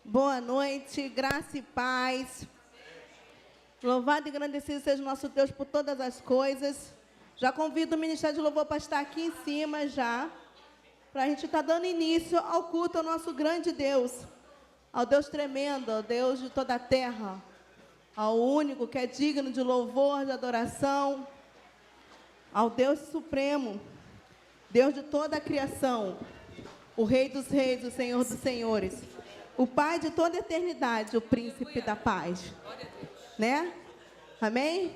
Boa noite, graça e paz. Louvado e agradecido seja o nosso Deus por todas as coisas. Já convido o Ministério de Louvor para estar aqui em cima já, para a gente estar dando início ao culto ao nosso grande Deus, ao Deus tremendo, ao Deus de toda a terra, ao único que é digno de louvor, de adoração, ao Deus supremo, Deus de toda a criação, o Rei dos reis, o Senhor dos senhores, o Pai de toda a eternidade, o Príncipe da paz, né? Amém?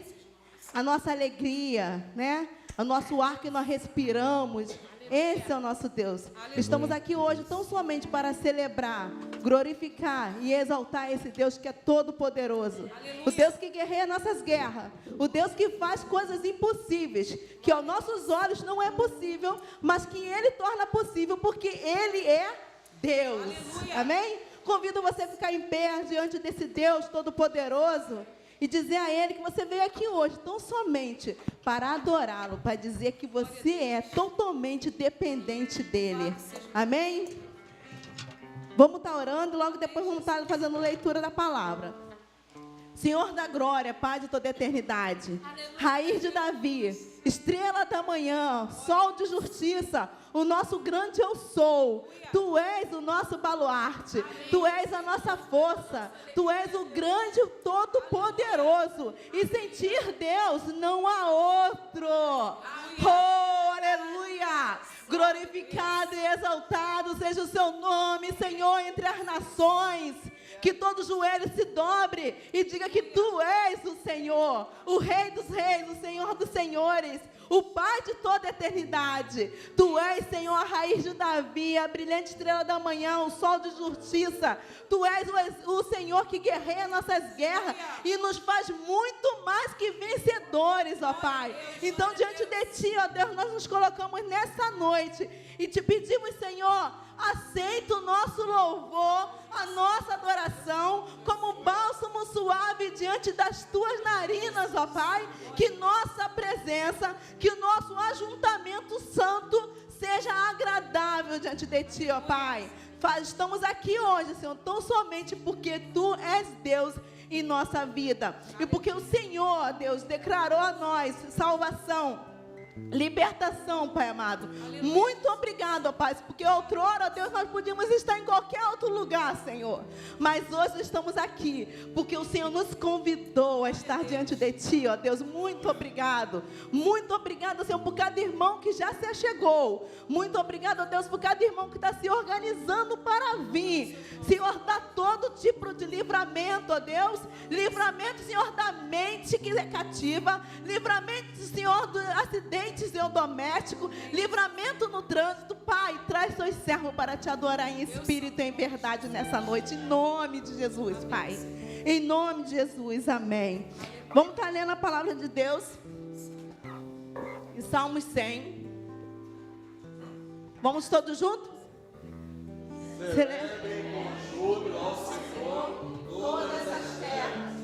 A nossa alegria, né? O nosso ar que nós respiramos, esse é o nosso Deus. Estamos aqui hoje tão somente para celebrar, glorificar e exaltar esse Deus que é todo poderoso. O Deus que guerreia nossas guerras. O Deus que faz coisas impossíveis, que aos nossos olhos não é possível, mas que Ele torna possível, porque Ele é Deus. Amém? Convido você a ficar em pé diante desse Deus todo poderoso e dizer a Ele que você veio aqui hoje tão somente para adorá-lo, para dizer que você é totalmente dependente dEle. Amém? Vamos estar orando e logo depois vamos estar fazendo leitura da palavra. Senhor da glória, Pai de toda a eternidade, Raiz de Davi, estrela da manhã, sol de justiça, o nosso grande eu sou. Tu és o nosso baluarte, Tu és a nossa força, Tu és o grande todo-poderoso. E sem Ti, Deus, não há outro. Oh, aleluia! Glorificado e exaltado seja o Seu nome, Senhor, entre as nações. Que todo joelho se dobre e diga que Tu és o Senhor, o Rei dos reis, o Senhor dos senhores, o Pai de toda a eternidade. Tu és, Senhor, a raiz de Davi, a brilhante estrela da manhã, o sol de justiça. Tu és o Senhor que guerreia nossas guerras e nos faz muito mais que vencedores, ó Pai. Então, diante de Ti, ó Deus, nós nos colocamos nessa noite e Te pedimos, Senhor, aceita o nosso louvor, a nossa adoração, como bálsamo suave diante das Tuas narinas, ó Pai. Que nossa presença, que o nosso ajuntamento santo seja agradável diante de Ti, ó Pai. Estamos aqui hoje, Senhor, tão somente porque Tu és Deus em nossa vida. E porque o Senhor, ó Deus, declarou a nós salvação, libertação, Pai amado. Muito obrigado, ó Pai, porque outrora, ó Deus, nós podíamos estar em qualquer outro lugar, Senhor, mas hoje estamos aqui porque o Senhor nos convidou a estar diante de Ti, ó Deus. Muito obrigado, Senhor, por cada irmão que já se achegou. Muito obrigado, ó Deus, por cada irmão que está se organizando para vir. Senhor, dá todo tipo de livramento, ó Deus. Livramento, Senhor, da mente que é cativa. Livramento, Senhor, do acidente, Senhor, doméstico, livramento no trânsito. Pai, traz Teus servos para Te adorar em espírito e em verdade nessa noite, em nome de Jesus, Pai, em nome de Jesus, amém. Vamos estar lendo a palavra de Deus em Salmos 100. Vamos todos juntos? Celebrem com júbilo ao Senhor todas as terras.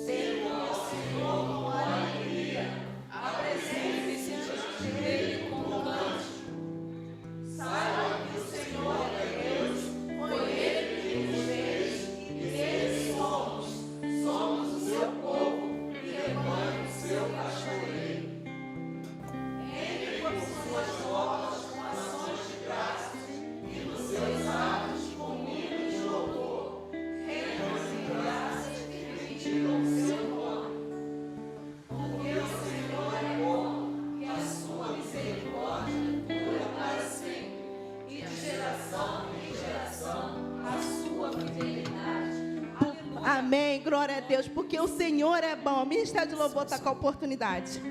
Sirvam ao Senhor com alegria. Apresentem-se diante dele com cântico. Saibam que o Senhor é Deus, foi Ele que nos fez e dele somos. Somos o seu povo e rebanho do seu pastoreio. Entre por suas obras com ações de graça e nos seus atos com hinos de louvor. Rendam-se graças e bendigam o seu nome. Porque o Senhor é bom e a sua misericórdia dura para sempre, e de geração em geração a sua fidelidade. Amém, glória a Deus, porque o Senhor é bom. O Ministério de Louvor está com a oportunidade.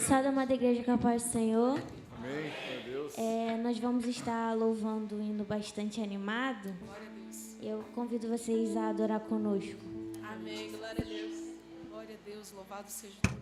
Salve, amada igreja, com a paz do Senhor. Amém, Deus. Nós vamos estar louvando um hino bastante animado. Eu convido vocês a adorar conosco. Amém, glória a Deus. Glória a Deus, louvado seja Deus.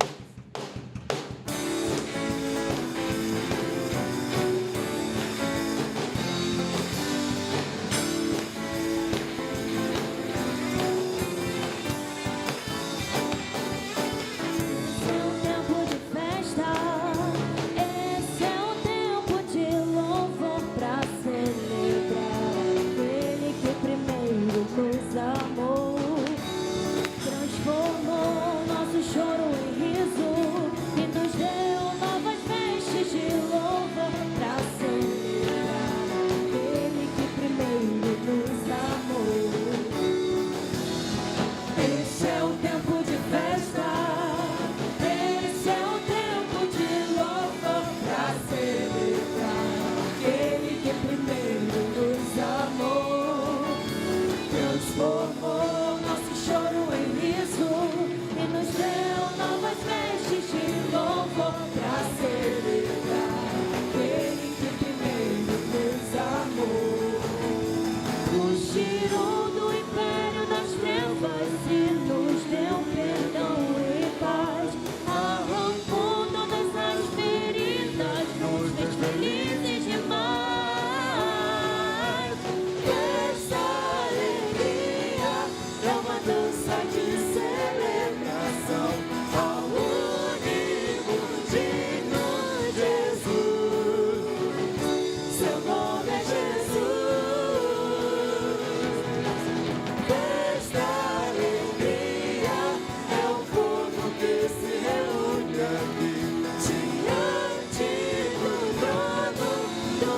Celebrar aquele que primeiro nos amou. Este é o tempo de festa, esse é o tempo de louvor pra celebrar aquele que primeiro nos amou. Transformou nosso choro em riso e nos deu novas vestes de louvor pra celebrar aquele que primeiro nos amou. Nos tirou do império das trevas e nos deu perdão e paz. Arrancou todas as feridas, nos fez felizes demais. Essa alegria é uma dança de celebração ao único digno Jesus. Seu nome é Jesus. Esta alegria é o povo que se reúne aqui diante do trono do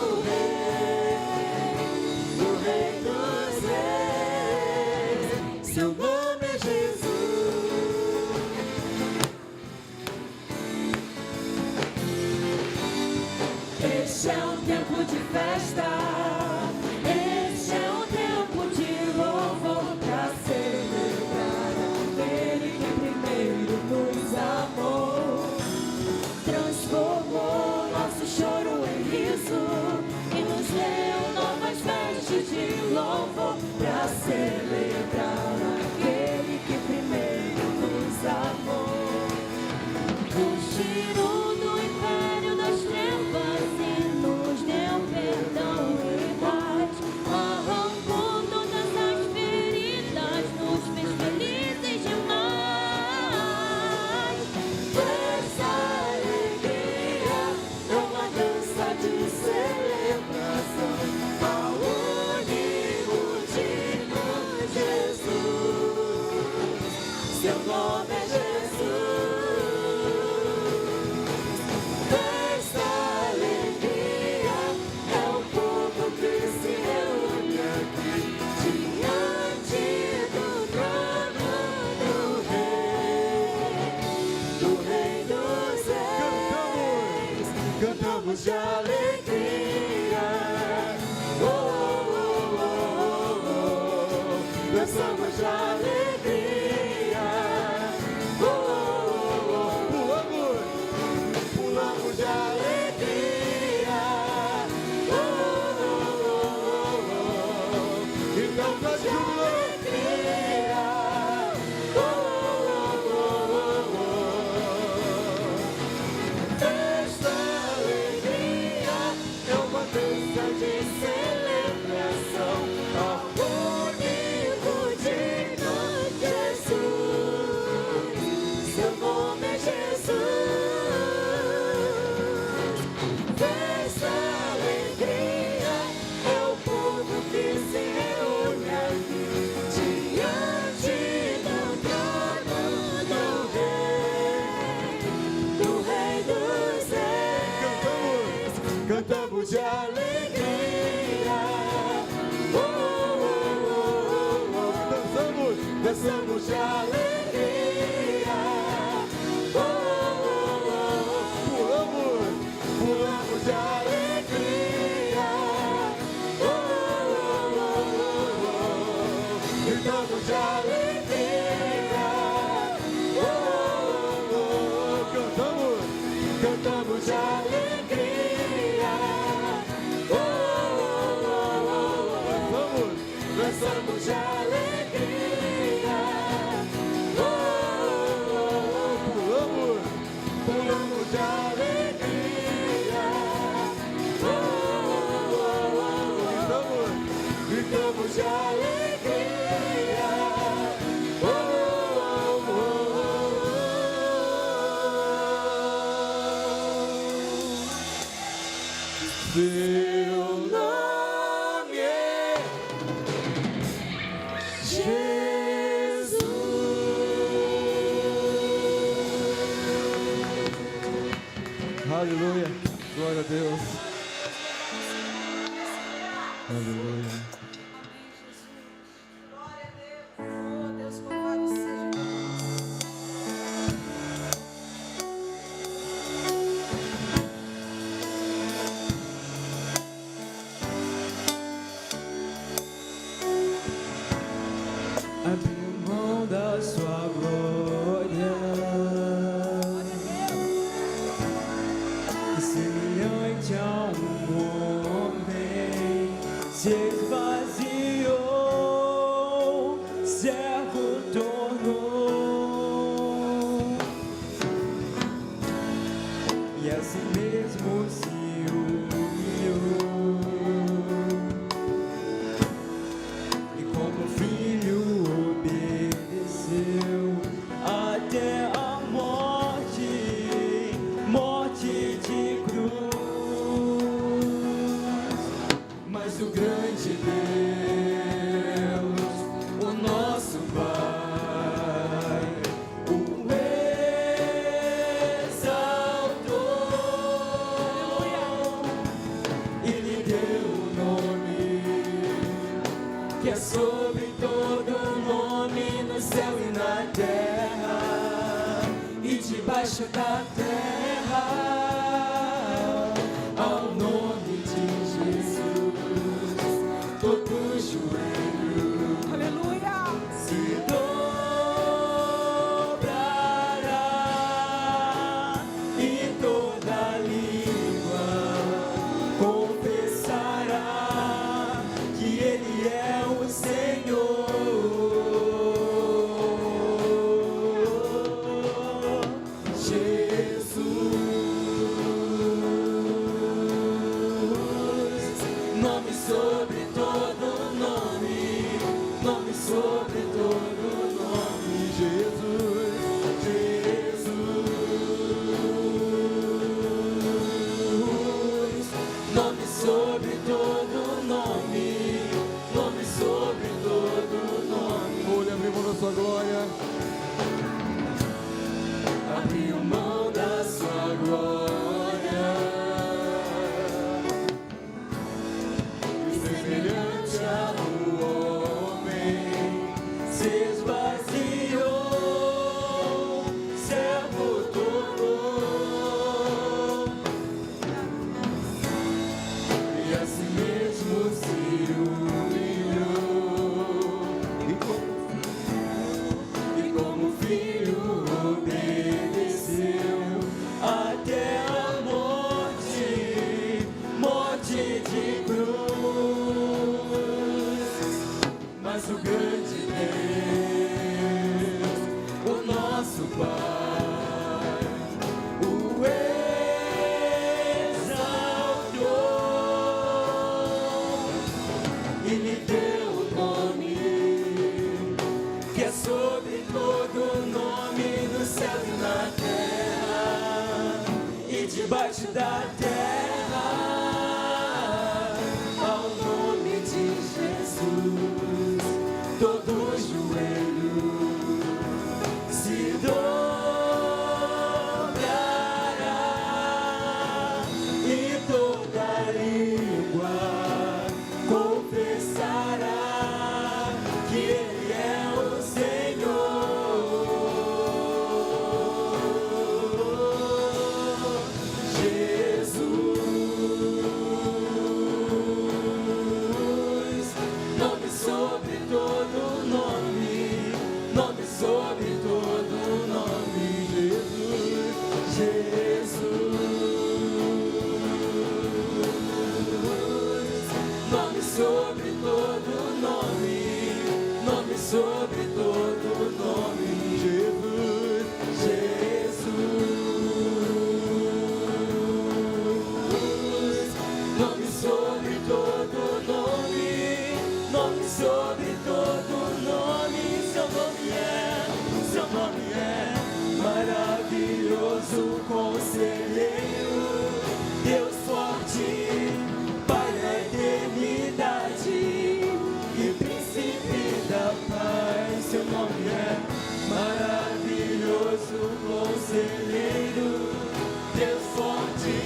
Rei dos Reis. Seu nome é Jesus. Este é o tempo de festa, este é o tempo de louvor pra celebrar aquele que primeiro nos amou. Transformou nosso choro em riso e nos deu novas vestes de louvor pra celebrar aquele que primeiro nos amou. Nos tirou do império das trevas e nos deu perdão e paz. Arrancou todas as feridas, nos fez felizes demais. Essa alegria é uma dança de celebração ao único digno Jesus. Seu nome é Jesus. Esta alegria é o povo que se reúne aqui diante do trono do Rei dos Reis. Cantamos de alegria, oh, oh, oh, oh, oh. Dançamos de alegria, oh, oh, oh, oh. Pulamos de alegria, oh, oh, oh, oh. Então nós de alegria, oh, oh, oh, oh. Esta alegria é uma dança de celebração ao único digno Jesus. Seu nome é Jesus. Esta alegria é o povo que se reúne aqui diante do trono do Rei dos Reis. Cantamos de alegria, oh, oh, oh, oh, oh. Dançamos de alegria, oh, oh, oh, oh. Pulamos de alegria, oh, oh, oh, oh. Gritamos de alegria, oh, oh, oh. Cantamos de alegria, oh, oh, oh. Dançamos de alegria, oh, oh, oh. Pulamos de alegria, oh, oh, oh. Gritamos de alegria, oh, oh, oh. Seu nome é Jesus. Aleluia. Glória a Deus. Aleluia. abriu mão da sua glória, e semelhante a homem se esvaziou, servo tornou, e assim mesmo se humilhou, e como filho obedeceu até a morte, morte de cruz. Mas o grande Deus, o nosso Pai, o exaltou e lhe deu um nome que é sobre todo nome, no céu e na terra e debaixo da terra. Ao nome de Jesus, todo joelho, Aleluia. se dobrará e toda língua confessará que Ele é o Senhor. Jesus, nome sobre todo nome, nome sobre todo nome, Jesus, Jesus, nome sobre todo nome, nome sobre todo nome. Olha, abrimos da sua glória, abriu mão da sua glória, e semelhante a homem se esvaziou, servo tornou, e assim mesmo se humilhou, e como filho obedeceu até a morte, morte de cruz. Mas o grande Deus, o nosso Pai, o exaltou e lhe deu o nome que é sobre todo nome, no céu e na terra e debaixo da terra. Ao nome de Jesus, todo joelho se dobrará e toda língua confessará que Ele é o Senhor. Jesus, nome sobre todo nome, nome sobre todo nome, Jesus, Jesus, nome sobre todo nome, nome sobre todo nome, Jesus, Jesus, nome sobre todo nome, nome sobre todo nome. Seu nome é maravilhoso, conselheiro, Deus forte, Pai da eternidade e príncipe da paz. Seu nome é maravilhoso, conselheiro, Deus forte,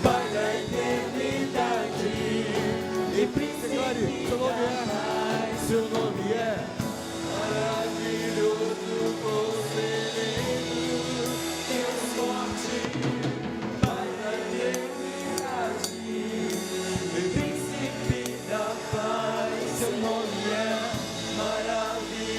Pai da eternidade e príncipe da paz. Seu nome é maravilhoso, conselheiro, Deus forte, Pai da eternidade e príncipe da paz. Seu nome é maravilhoso.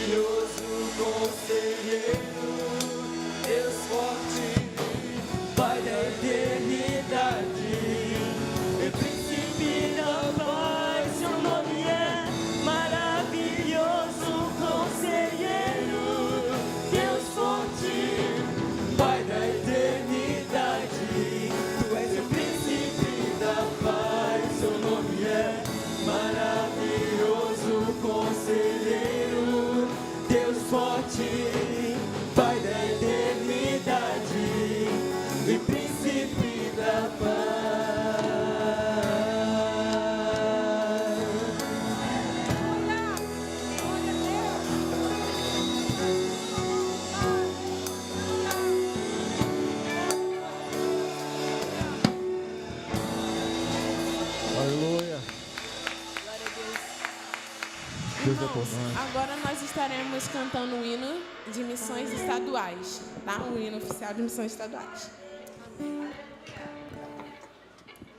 Deus é por nós. Agora nós estaremos cantando o hino de missões estaduais, tá? O hino oficial de missões estaduais.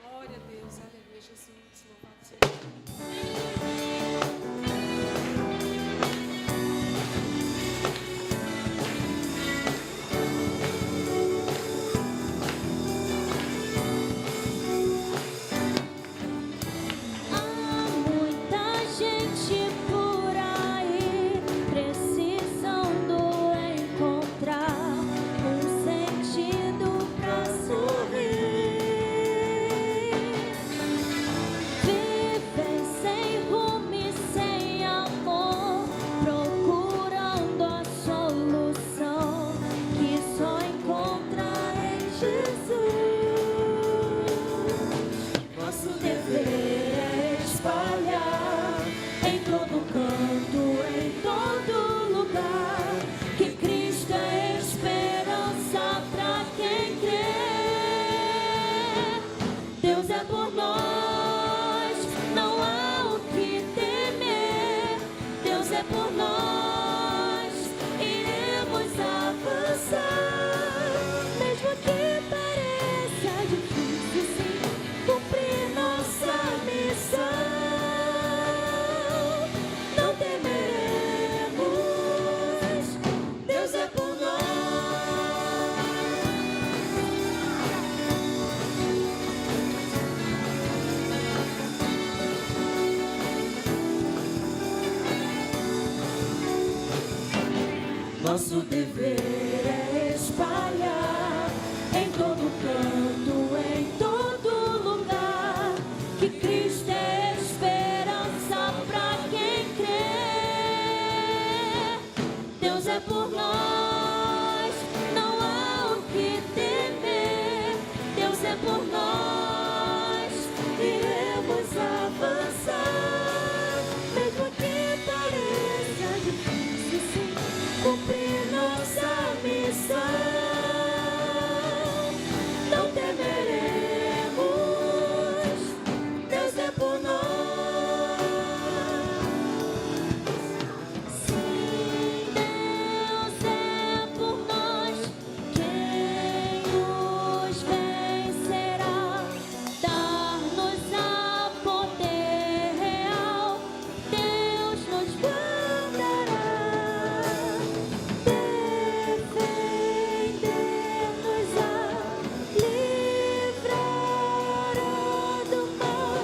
Glória a Deus, aleluia, Jesus, louvado seja. Há muita gente por aí precisando encontrar um sentido pra sorrir. Vivem sem rumo e sem amor, procurando a solução que só encontra em Jesus. Nosso dever é espalhar em todo canto, em todo lugar, que Cristo é esperança pra quem crê. Deus é por nós, não há o que temer. Deus é por nós, iremos avançar, mesmo que pareça difícil, sim, cumprir nossa missão. Não temeremos, Deus é por nós. Nosso dever é espalhar em todo canto, em todo lugar, que Cristo é esperança pra quem crê. Deus é por nós, não há o que temer. Deus é por nós, iremos avançar, mesmo que pareça difícil, sim, cumprir nossa missão. Não temeremos, Deus é por nós. Sim, Deus é por nós. Quem nos vencerá? Dar-nos a poder real. Deus nos guardará. Defender-nos-á, livrará do mal.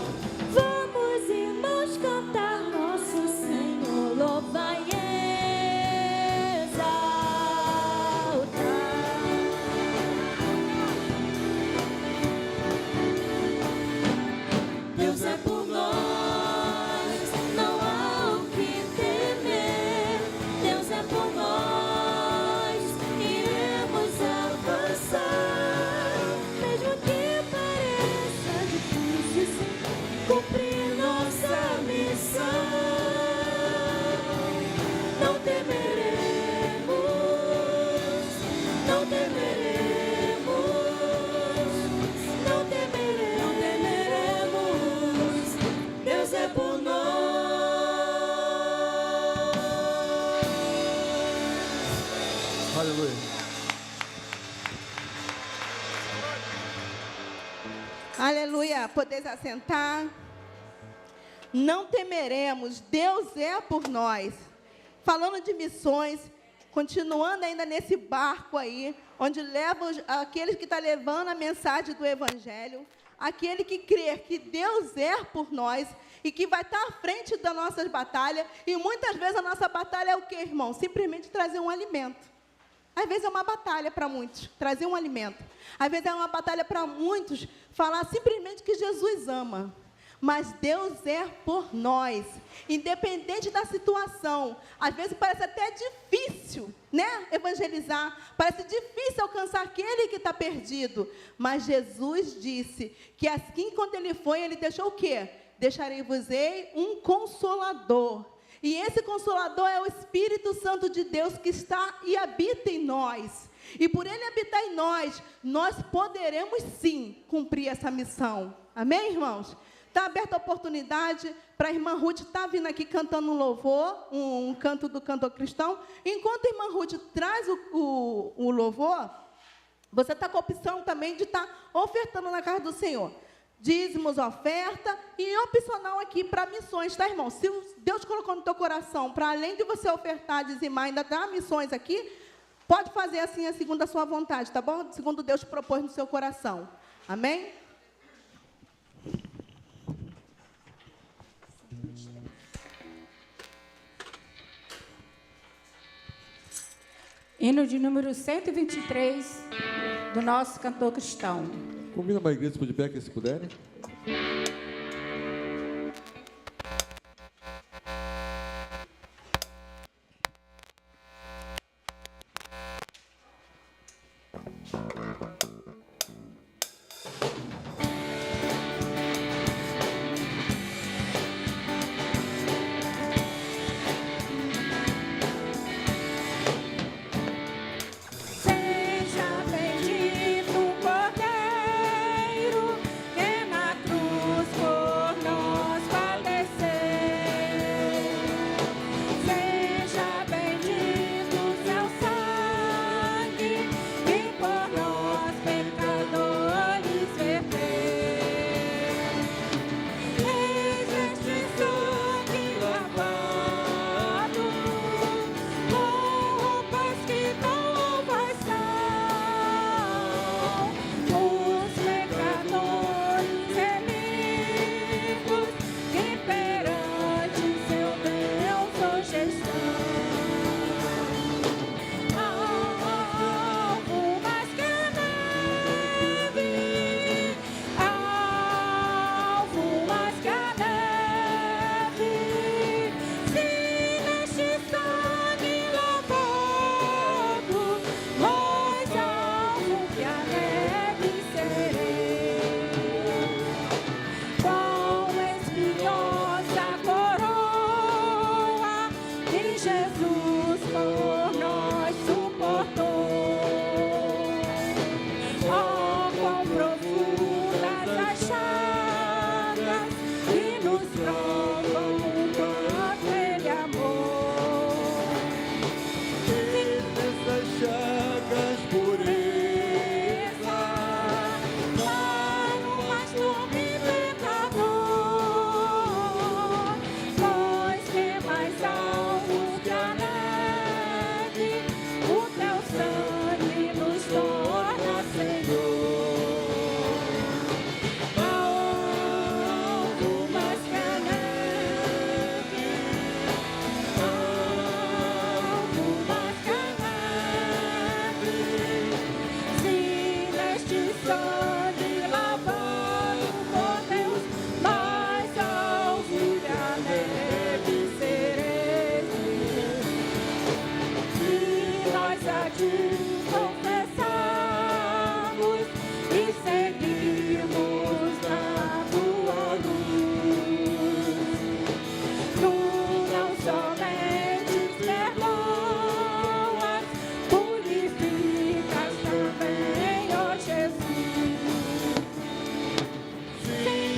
Vamos, irmãos, cantar nosso Senhor, louvar e exaltar. Deus é por nós, não há o que temer. Deus é por nós, iremos avançar, mesmo que pareça difícil, sim, cumprir nossa missão. Não temeremos, não temeremos, não temeremos, Deus é por nós. Aleluia. Aleluia. Podeis assentar. Não temeremos, Deus é por nós. Falando de missões, continuando ainda nesse barco aí, onde leva aqueles que estão levando a mensagem do Evangelho, aquele que crê que Deus é por nós e que vai estar à frente das nossas batalhas. E muitas vezes a nossa batalha é o quê, irmão? Simplesmente trazer um alimento. Às vezes é uma batalha para muitos, trazer um alimento. Às vezes é uma batalha para muitos, falar simplesmente que Jesus ama. Mas Deus é por nós, independente da situação. Às vezes parece até difícil, né, evangelizar. Parece difícil alcançar aquele que está perdido. Mas Jesus disse que assim, quando Ele foi, Ele deixou o quê? Deixarei-vos-ei um Consolador. E esse Consolador é o Espírito Santo de Deus que está e habita em nós. E por Ele habitar em nós, nós poderemos sim cumprir essa missão. Amém, irmãos? Está aberta a oportunidade para a irmã Ruth estar vindo aqui cantando um louvor, um canto do cantor cristão. Enquanto a irmã Ruth traz o louvor, você está com a opção também de estar ofertando na casa do Senhor. Dízimos, oferta e opcional aqui para missões, tá, irmão? Se Deus colocou no teu coração, para além de você ofertar, dizimar, ainda dar missões aqui, pode fazer assim, segundo a sua vontade, tá bom? Segundo Deus propôs no seu coração. Amém? Hino de número 123, do nosso cantor cristão. Convida uma igreja por de pé, que se puderem. Seja bendito o Cordeiro, que na cruz por nós padeceu. Seja bendito o seu sangue, que por nós pecadores verteu. Eis este sangue lavado, com roupas que tão loucas são, os pecadores remidos, que perante seu Deus hoje estão. Alvo mais que a neve, alvo mais que a neve, se neste sangue lavado, mais alvo que a neve serei. Quão espinhosa coroa que Jesus por nós suportou. Oh, quão profundas as chagas que nos provam o quanto Ele amou. Essas chagas pureza, Para o mais nobre pecador, nós que mais alvos que a neve, o teu sangue nos torna Senhor. Alvo mais que a neve, alvo mais que a neve, se neste sangue lavado por Deus, mais alvo que a neve serei. Se nós a ti confessarmos e seguirmos na tua luz, tu não somente perdoas, purificas também, ó Jesus. Sim,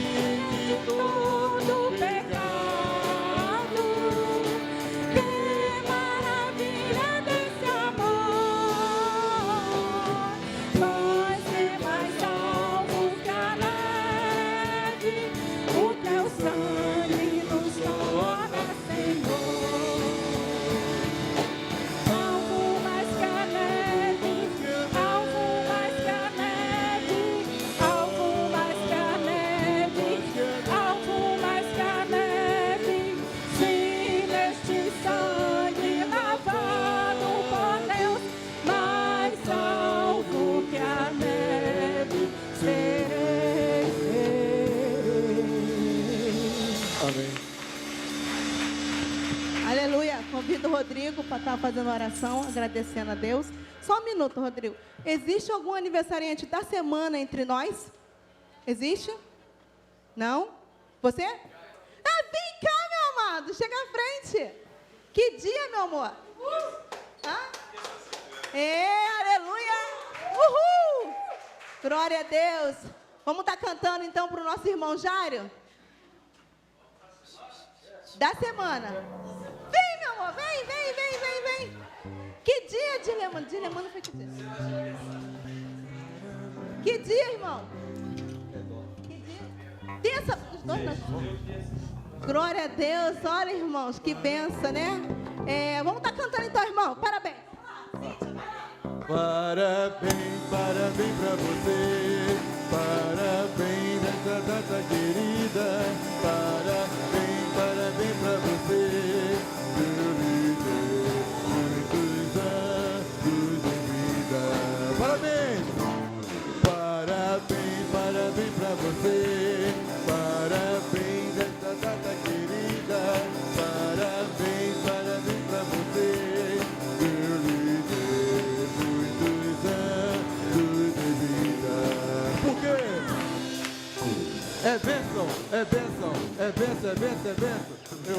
de todo pecado, que maravilha desse amor. Nós que mais alvos que a neve, o teu sangue nos torna Senhor. Alvo mais que a neve, alvo mais que a neve, alvo mais que a neve, alvo mais que a neve, se neste sangue lavado por Deus, mais alvo que a neve serei. amém. Aleluia. Convido o Rodrigo para estar fazendo oração, agradecendo a Deus. Só um minuto, Rodrigo. Existe algum aniversariante da semana entre nós? Existe? Não? Você? Ah, vem cá, meu amado. Chega à frente. Que dia, meu amor? Hã? Aleluia. Uhul. Glória a Deus. Vamos estar cantando então para o nosso irmão Jário? da semana. Vem, meu amor, vem. Que dia, Dilemano? Dilemano foi que dia? Que dia, irmão? Que dia? Terça, os dois nós. Glória a Deus, olha, irmãos, que benção, né? Vamos estar cantando então, irmão, parabéns. Parabéns pra você, parabéns nessa data querida, parabéns pra você, muitos anos de vida. Parabéns pra você, parabéns nessa data querida, parabéns pra você, muitos anos de vida. Por quê? É bênção. Eu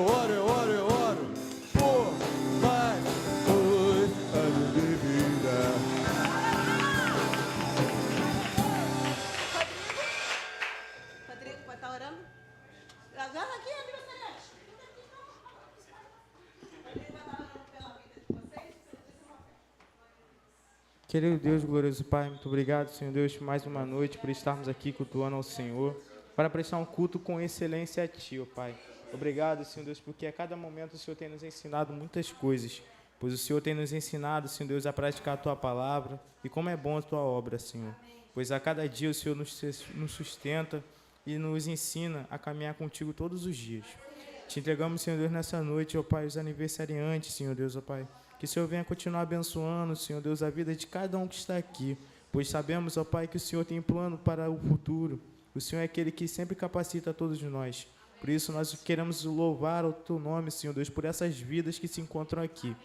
oro por mais anos de vida. Rodrigo, pode estar orando? Já aqui, aniversariante. Rodrigo vai estar orando pela vida de vocês. Querido Deus, glorioso Pai, muito obrigado, Senhor Deus, por mais uma noite, por estarmos aqui cultuando ao Senhor, para prestar um culto com excelência a Ti, ó Pai. Obrigado, Senhor Deus, porque a cada momento o Senhor tem nos ensinado muitas coisas, pois o Senhor tem nos ensinado, Senhor Deus, a praticar a Tua palavra e como é bom a Tua obra, Senhor. Pois a cada dia o Senhor nos sustenta e nos ensina a caminhar contigo todos os dias. Te entregamos, Senhor Deus, nessa noite, ó Pai, os aniversariantes, Senhor Deus, ó Pai. Que o Senhor venha continuar abençoando, Senhor Deus, a vida de cada um que está aqui. Pois sabemos, ó Pai, que o Senhor tem plano para o futuro. O Senhor é aquele que sempre capacita todos nós. Por isso, nós queremos louvar o Teu nome, Senhor Deus, por essas vidas que se encontram aqui.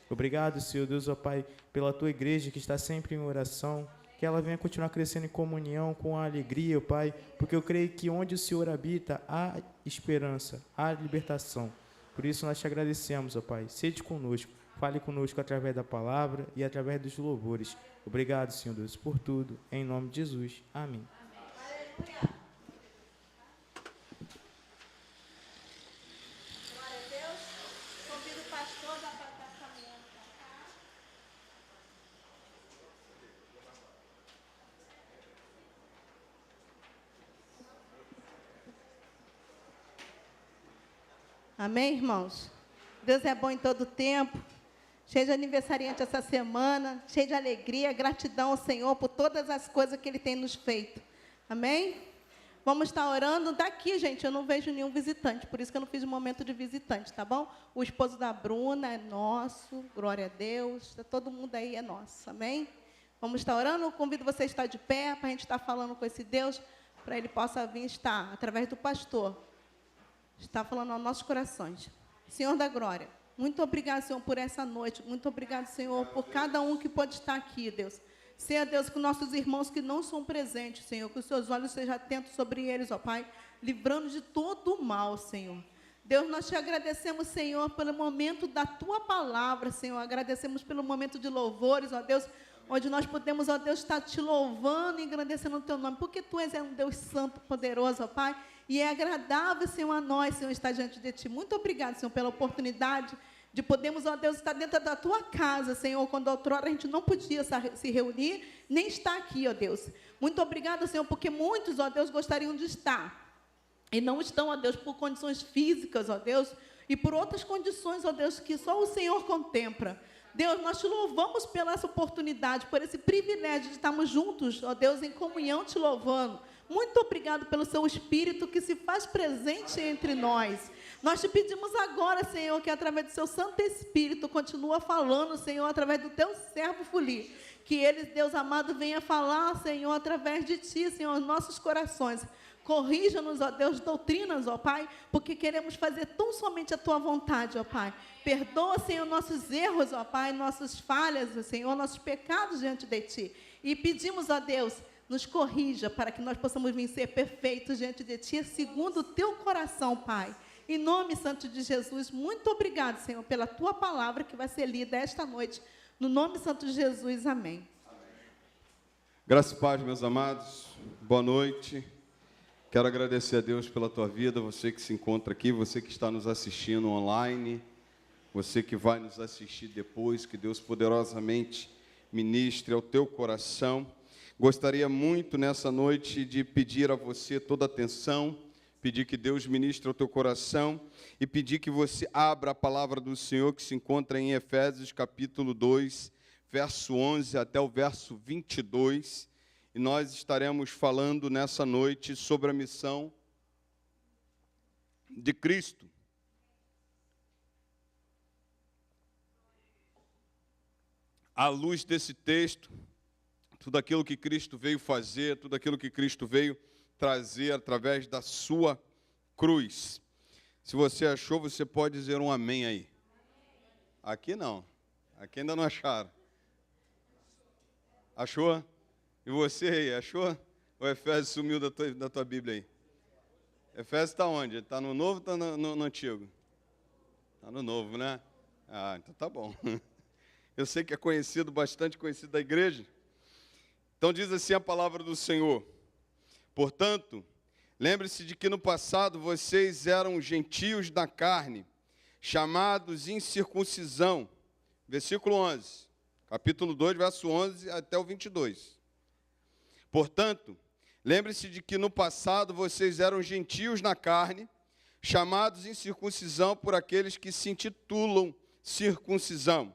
Obrigado, Senhor Deus, ó Pai, pela Tua igreja que está sempre em oração. Que ela venha continuar crescendo em comunhão, com a alegria, ó Pai, porque eu creio que onde o Senhor habita, há esperança, há libertação. Por isso, nós te agradecemos, ó Pai. Sede conosco, fale conosco através da palavra e através dos louvores. Obrigado, Senhor Deus, por tudo. Em nome de Jesus. Amém. Aleluia. Glória a Deus. Convido o pastor a estar caminhando para cá. Amém, irmãos? Deus é bom em todo tempo. Cheio de aniversariante essa semana, cheio de alegria, gratidão ao Senhor por todas as coisas que Ele tem nos feito. Amém? Vamos estar orando. Daqui, gente, eu não vejo nenhum visitante, por isso que eu não fiz um momento de visitante, tá bom? O esposo da Bruna é nosso, glória a Deus, todo mundo aí é nosso, amém? Vamos estar orando, eu convido você a estar de pé, para a gente estar falando com esse Deus, para Ele possa vir estar, através do pastor, estar falando aos nossos corações. Senhor da glória, muito obrigado, Senhor, por essa noite. Muito obrigado, Senhor, por cada um que pode estar aqui, Deus. Seja, Deus, com nossos irmãos que não são presentes, Senhor, que os seus olhos sejam atentos sobre eles, ó Pai, livrando de todo o mal, Senhor. Deus, nós te agradecemos, Senhor, pelo momento da Tua palavra, Senhor. Agradecemos pelo momento de louvores, ó Deus, onde nós podemos, ó Deus, estar te louvando e engrandecendo o Teu nome, porque Tu és um Deus santo, poderoso, ó Pai, e é agradável, Senhor, a nós, Senhor, estar diante de Ti. Muito obrigado, Senhor, pela oportunidade de podermos, ó Deus, estar dentro da Tua casa, Senhor, quando outrora a gente não podia se reunir, nem estar aqui, ó Deus. Muito obrigado, Senhor, porque muitos, ó Deus, gostariam de estar, e não estão, ó Deus, por condições físicas, ó Deus, e por outras condições, ó Deus, que só o Senhor contempla. Deus, nós te louvamos pela essa oportunidade, por esse privilégio de estarmos juntos, ó Deus, em comunhão, te louvando. Muito obrigado pelo seu Espírito que se faz presente entre nós. Nós te pedimos agora, Senhor, que através do seu Santo Espírito continua falando, Senhor, através do teu servo Fuli. Que ele, Deus amado, venha falar, Senhor, através de ti, Senhor, nossos corações. Corrija-nos, ó Deus, doutrinas, ó Pai, porque queremos fazer tão somente a Tua vontade, ó Pai. Perdoa, Senhor, nossos erros, ó Pai, nossas falhas, Senhor, nossos pecados diante de Ti. E pedimos, ó Deus, nos corrija para que nós possamos vir ser perfeitos diante de Ti, segundo o Teu coração, Pai. Em nome santo de Jesus, muito obrigado, Senhor, pela Tua palavra que vai ser lida esta noite. No nome santo de Jesus, amém. Graça e paz, meus amados. Boa noite. Quero agradecer a Deus pela tua vida, você que se encontra aqui, você que está nos assistindo online, você que vai nos assistir depois, que Deus poderosamente ministre ao teu coração. Gostaria muito nessa noite de pedir a você toda a atenção, pedir que Deus ministre ao teu coração e pedir que você abra a palavra do Senhor que se encontra em Efésios capítulo 2, verso 11 até o verso 22. E nós estaremos falando nessa noite sobre a missão de Cristo. À luz desse texto, tudo aquilo que Cristo veio fazer, tudo aquilo que Cristo veio trazer através da sua cruz. Se você achou, você pode dizer um amém aí. Aqui não. Aqui ainda não acharam. Achou? E você aí, achou? O Efésios sumiu da tua Bíblia aí. Efésios está onde? Está no Novo ou está no Antigo? Está no Novo, né? Ah, então tá bom. Eu sei que é conhecido, bastante conhecido da igreja. Então diz assim a palavra do Senhor. Portanto, lembre-se de que no passado vocês eram gentios da carne, chamados incircuncisão. Versículo 11. Capítulo 2, verso 11 até o 22. Portanto, lembre-se de que no passado vocês eram gentios na carne, chamados incircuncisão por aqueles que se intitulam circuncisão,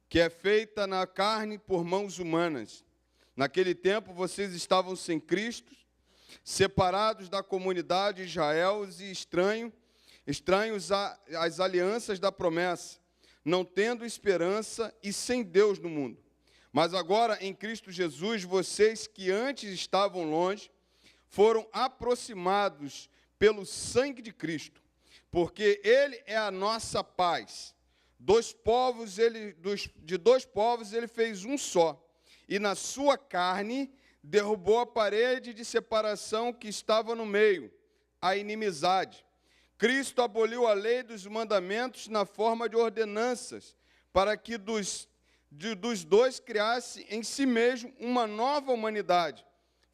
que é feita na carne por mãos humanas. Naquele tempo vocês estavam sem Cristo, separados da comunidade de Israel e estranhos às alianças da promessa, não tendo esperança e sem Deus no mundo. Mas agora, em Cristo Jesus, vocês que antes estavam longe, foram aproximados pelo sangue de Cristo, porque Ele é a nossa paz. De dois povos Ele fez um só, e na sua carne derrubou a parede de separação que estava no meio, a inimizade. Cristo aboliu a lei dos mandamentos na forma de ordenanças, para que dos dois criasse em si mesmo uma nova humanidade,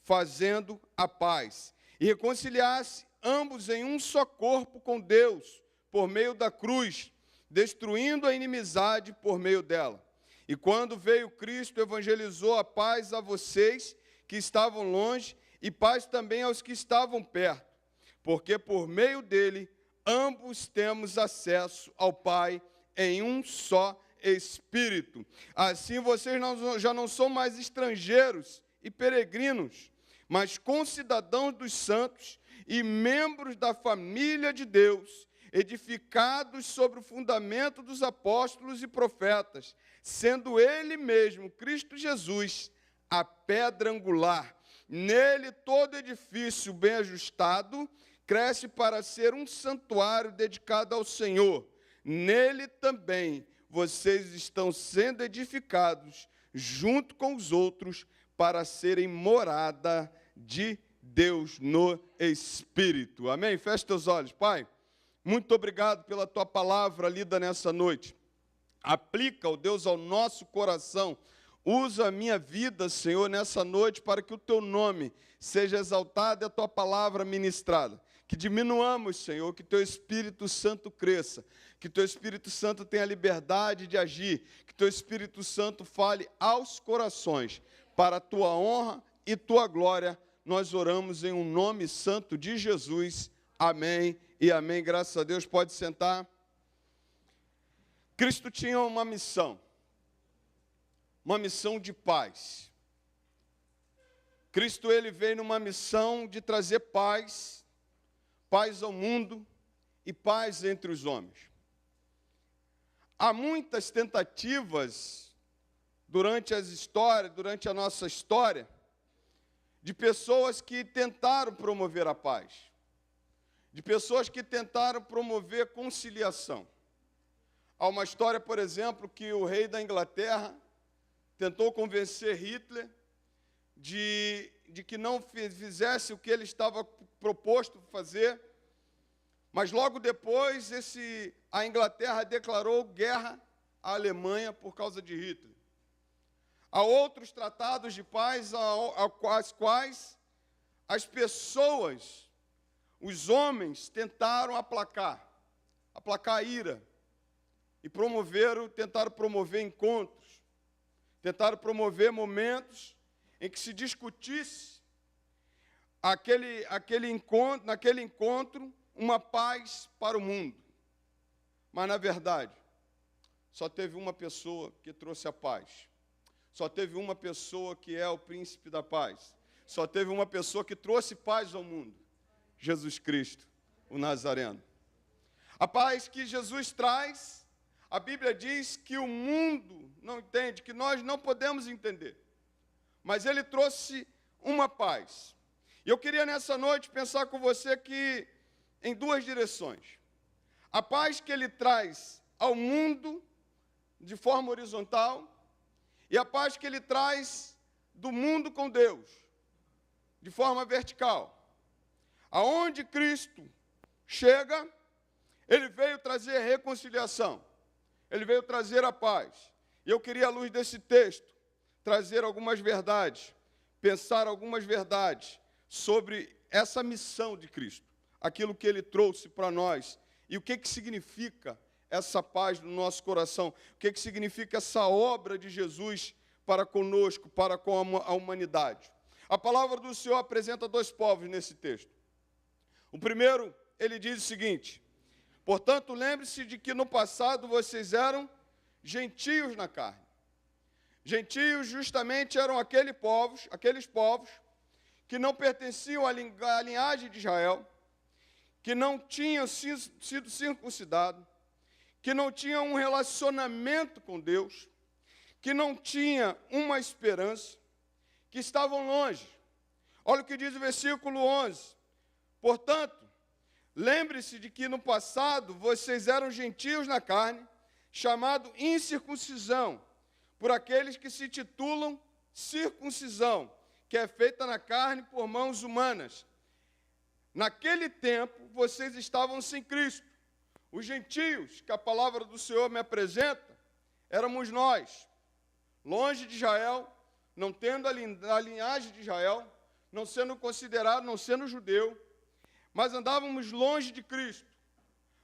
fazendo a paz, e reconciliasse ambos em um só corpo com Deus, por meio da cruz, destruindo a inimizade por meio dela. E quando veio Cristo, evangelizou a paz a vocês que estavam longe, e paz também aos que estavam perto, porque por meio dele, ambos temos acesso ao Pai em um só Espírito. Assim vocês já não são mais estrangeiros e peregrinos, mas concidadãos dos santos e membros da família de Deus, edificados sobre o fundamento dos apóstolos e profetas, sendo Ele mesmo, Cristo Jesus, a pedra angular. Nele todo edifício bem ajustado cresce para ser um santuário dedicado ao Senhor. Nele também vocês estão sendo edificados junto com os outros para serem morada de Deus no Espírito. Amém? Feche teus olhos. Pai, muito obrigado pela tua palavra lida nessa noite. Aplica, ó Deus, ao nosso coração. Usa a minha vida, Senhor, nessa noite para que o teu nome seja exaltado e a tua palavra ministrada. Que diminuamos, Senhor, que teu Espírito Santo cresça, que teu Espírito Santo tenha liberdade de agir, que teu Espírito Santo fale aos corações, para a tua honra e tua glória. Nós oramos em um nome santo de Jesus. Amém e amém. Graças a Deus. Pode sentar. Cristo tinha uma missão de paz. Cristo, ele veio numa missão de trazer paz ao mundo e paz entre os homens. Há muitas tentativas durante a nossa história, de pessoas que tentaram promover a paz, de pessoas que tentaram promover conciliação. Há uma história, por exemplo, que o rei da Inglaterra tentou convencer Hitler de que não fizesse o que ele estava proposto fazer, mas logo depois a Inglaterra declarou guerra à Alemanha por causa de Hitler. Há outros tratados de paz aos quais as pessoas, os homens, tentaram aplacar a ira, e tentaram promover encontros, tentaram promover momentos em que se discutisse naquele encontro uma paz para o mundo. Mas, na verdade, só teve uma pessoa que trouxe a paz. Só teve uma pessoa que é o príncipe da paz. Só teve uma pessoa que trouxe paz ao mundo. Jesus Cristo, o Nazareno. A paz que Jesus traz, a Bíblia diz que o mundo não entende, que nós não podemos entender. Mas Ele trouxe uma paz. E eu queria nessa noite pensar com você aqui em duas direções. A paz que Ele traz ao mundo de forma horizontal e a paz que Ele traz do mundo com Deus de forma vertical. Aonde Cristo chega, Ele veio trazer reconciliação. Ele veio trazer a paz. E eu queria, à luz desse texto, trazer algumas verdades, pensar algumas verdades sobre essa missão de Cristo, aquilo que Ele trouxe para nós e o que significa essa paz no nosso coração, o que significa essa obra de Jesus para conosco, para com a humanidade. A palavra do Senhor apresenta dois povos nesse texto. O primeiro, ele diz o seguinte: portanto, lembre-se de que no passado vocês eram gentios na carne. Gentios justamente eram aqueles povos que não pertenciam à linhagem de Israel, que não tinham sido circuncidados, que não tinham um relacionamento com Deus, que não tinham uma esperança, que estavam longe. Olha o que diz o versículo 11. Portanto, lembre-se de que no passado vocês eram gentios na carne, chamado incircuncisão, por aqueles que se titulam circuncisão, que é feita na carne por mãos humanas. Naquele tempo, vocês estavam sem Cristo. Os gentios, que a palavra do Senhor me apresenta, éramos nós, longe de Israel, não tendo a linhagem de Israel, não sendo considerado, não sendo judeu, mas andávamos longe de Cristo,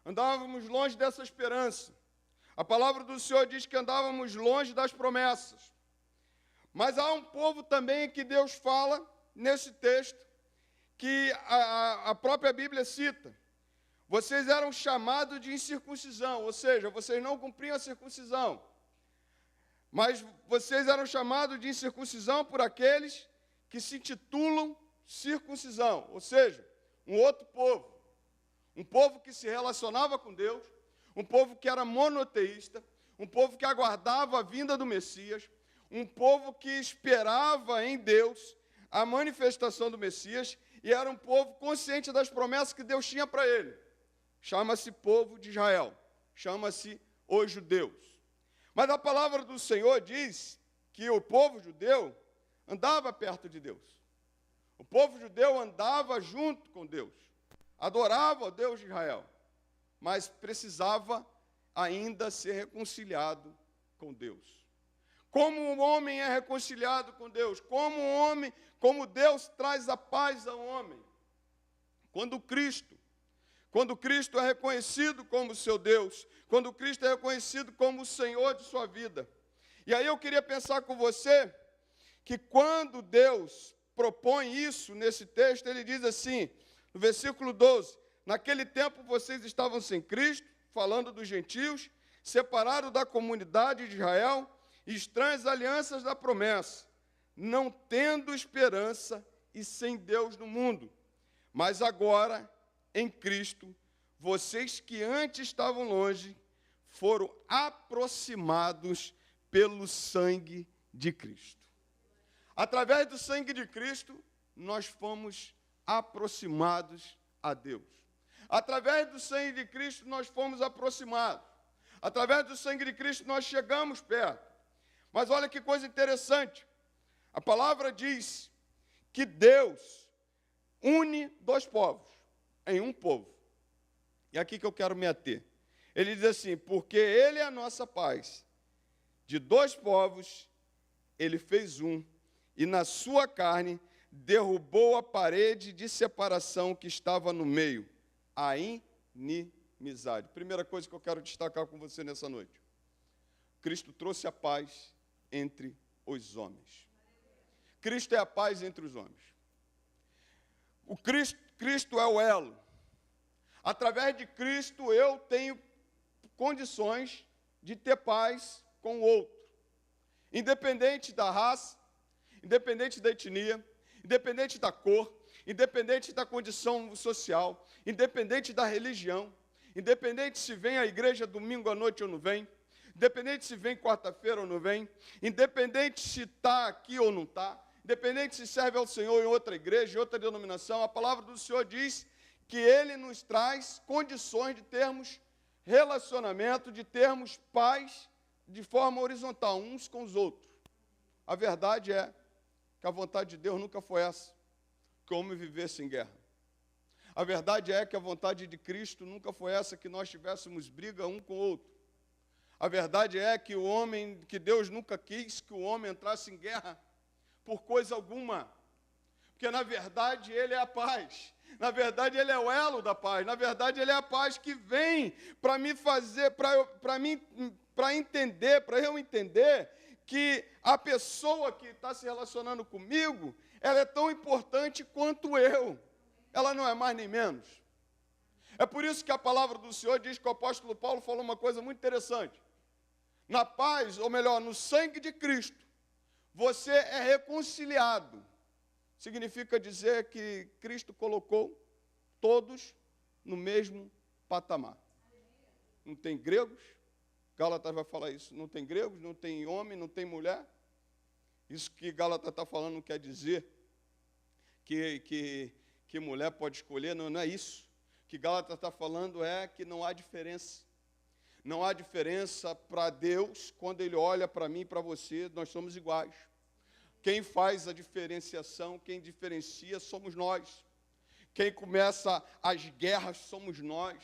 andávamos longe dessa esperança. A palavra do Senhor diz que andávamos longe das promessas. Mas há um povo também que Deus fala nesse texto, que a própria Bíblia cita. Vocês eram chamados de incircuncisão, ou seja, vocês não cumpriam a circuncisão. Mas vocês eram chamados de incircuncisão por aqueles que se titulam circuncisão, ou seja, um outro povo. Um povo que se relacionava com Deus, um povo que era monoteísta, um povo que aguardava a vinda do Messias, um povo que esperava em Deus a manifestação do Messias, e era um povo consciente das promessas que Deus tinha para ele. Chama-se povo de Israel, chama-se os judeus. Mas a palavra do Senhor diz que o povo judeu andava perto de Deus. O povo judeu andava junto com Deus, adorava o Deus de Israel, mas precisava ainda ser reconciliado com Deus. Como o homem é reconciliado com Deus? Como Deus traz a paz ao homem? Quando Cristo é reconhecido como seu Deus, quando Cristo é reconhecido como o Senhor de sua vida. E aí eu queria pensar com você que quando Deus propõe isso nesse texto, Ele diz assim, no versículo 12, naquele tempo vocês estavam sem Cristo, falando dos gentios, separados da comunidade de Israel, estranhas alianças da promessa, não tendo esperança e sem Deus no mundo. Mas agora, em Cristo, vocês que antes estavam longe, foram aproximados pelo sangue de Cristo. Através do sangue de Cristo, nós fomos aproximados a Deus. Através do sangue de Cristo, nós fomos aproximados. Através do sangue de Cristo, nós chegamos perto. Mas olha que coisa interessante. A palavra diz que Deus une dois povos em um povo. E aqui que eu quero me ater. Ele diz assim, porque Ele é a nossa paz. De dois povos, Ele fez um, e na sua carne derrubou a parede de separação que estava no meio, a inimizade. Primeira coisa que eu quero destacar com você nessa noite. Cristo trouxe a paz entre os homens. Cristo é a paz entre os homens. Cristo é o elo. Através de Cristo eu tenho condições de ter paz com o outro. Independente da raça, independente da etnia, independente da cor, independente da condição social, independente da religião, independente se vem à igreja domingo à noite ou não vem, independente se vem quarta-feira ou não vem, independente se está aqui ou não está, independente se serve ao Senhor em outra igreja, em outra denominação, a palavra do Senhor diz que Ele nos traz condições de termos relacionamento, de termos paz de forma horizontal, uns com os outros. A verdade é que a vontade de Deus nunca foi essa, que o homem vivesse em guerra. A verdade é que a vontade de Cristo nunca foi essa, que nós tivéssemos briga um com o outro. A verdade é que Deus nunca quis que o homem entrasse em guerra por coisa alguma. Porque, na verdade, Ele é a paz. Na verdade, Ele é o elo da paz. Na verdade, Ele é a paz que vem para me fazer, para eu entender que a pessoa que está se relacionando comigo, ela é tão importante quanto eu. Ela não é mais nem menos. É por isso que a palavra do Senhor diz que o apóstolo Paulo falou uma coisa muito interessante. Na paz, ou melhor, no sangue de Cristo, você é reconciliado. Significa dizer que Cristo colocou todos no mesmo patamar. Não tem gregos, Gálatas vai falar isso, não tem gregos, não tem homem, não tem mulher. Isso que Gálatas está falando não quer dizer que mulher pode escolher, não é isso. O que Gálatas está falando é que não há diferença. Não há diferença para Deus, quando Ele olha para mim e para você, nós somos iguais. Quem faz a diferenciação, quem diferencia somos nós. Quem começa as guerras somos nós.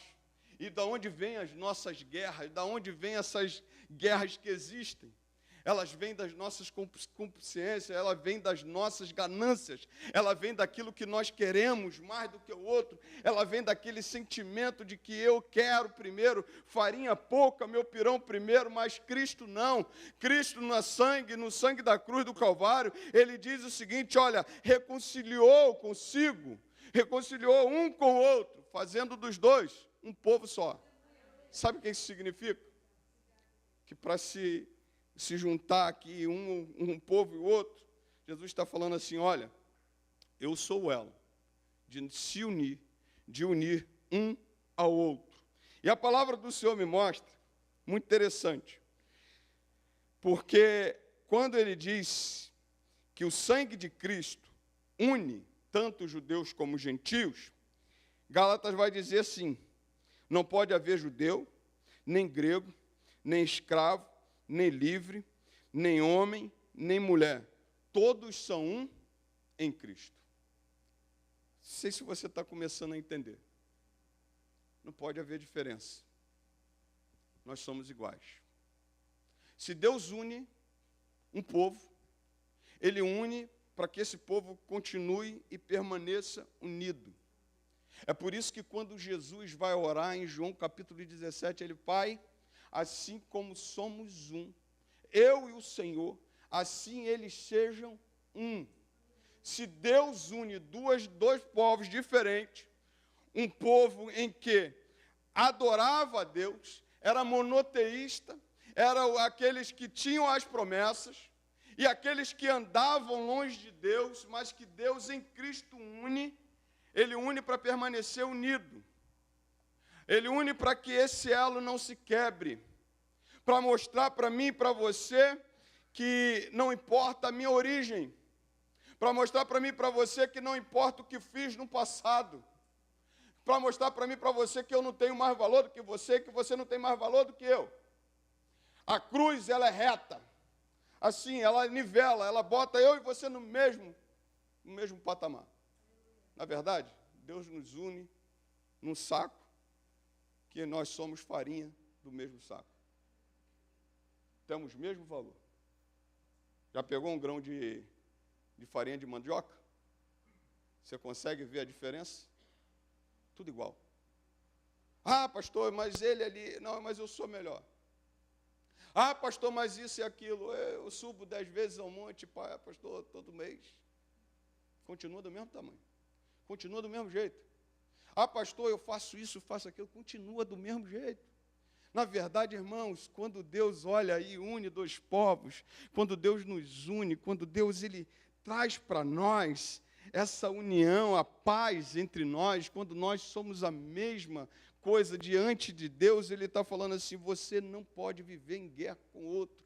E da onde vêm as nossas guerras? Da onde vêm essas guerras que existem? Elas vêm das nossas concupiscências, elas vêm das nossas ganâncias, ela vem daquilo que nós queremos mais do que o outro, ela vem daquele sentimento de que eu quero primeiro, farinha pouca, meu pirão primeiro, mas Cristo não. Cristo no sangue da cruz do Calvário, Ele diz o seguinte, olha, reconciliou consigo, reconciliou um com o outro, fazendo dos dois um povo só. Sabe o que isso significa? Que para se juntar aqui um povo e o outro, Jesus está falando assim, olha, eu sou o elo de se unir, de unir um ao outro. E a palavra do Senhor me mostra, muito interessante, porque quando Ele diz que o sangue de Cristo une tanto os judeus como os gentios, Gálatas vai dizer assim, não pode haver judeu, nem grego, nem escravo, nem livre, nem homem, nem mulher. Todos são um em Cristo. Não sei se você está começando a entender. Não pode haver diferença. Nós somos iguais. Se Deus une um povo, Ele une para que esse povo continue e permaneça unido. É por isso que quando Jesus vai orar em João capítulo 17, Ele, Pai, assim como somos um, eu e o Senhor, assim eles sejam um. Se Deus une dois povos diferentes, um povo em que adorava a Deus, era monoteísta, eram aqueles que tinham as promessas, e aqueles que andavam longe de Deus, mas que Deus em Cristo une, Ele une para permanecer unido. Ele une para que esse elo não se quebre. Para mostrar para mim e para você que não importa a minha origem. Para mostrar para mim e para você que não importa o que fiz no passado. Para mostrar para mim e para você que eu não tenho mais valor do que você não tem mais valor do que eu. A cruz, ela é reta. Assim, ela nivela, ela bota eu e você no mesmo patamar. Na verdade, Deus nos une num saco, que nós somos farinha do mesmo saco. Temos o mesmo valor. Já pegou um grão de farinha de mandioca? Você consegue ver a diferença? Tudo igual. Ah, pastor, mas ele ali... Não, mas eu sou melhor. Ah, pastor, mas isso e aquilo. Eu subo 10 vezes ao monte, pastor, todo mês. Continua do mesmo tamanho. Continua do mesmo jeito. Ah, pastor, eu faço isso, faço aquilo. Continua do mesmo jeito. Na verdade, irmãos, quando Deus olha e une dois povos, quando Deus nos une, quando Deus ele traz para nós essa união, a paz entre nós, quando nós somos a mesma coisa diante de Deus, ele está falando assim, você não pode viver em guerra com o outro.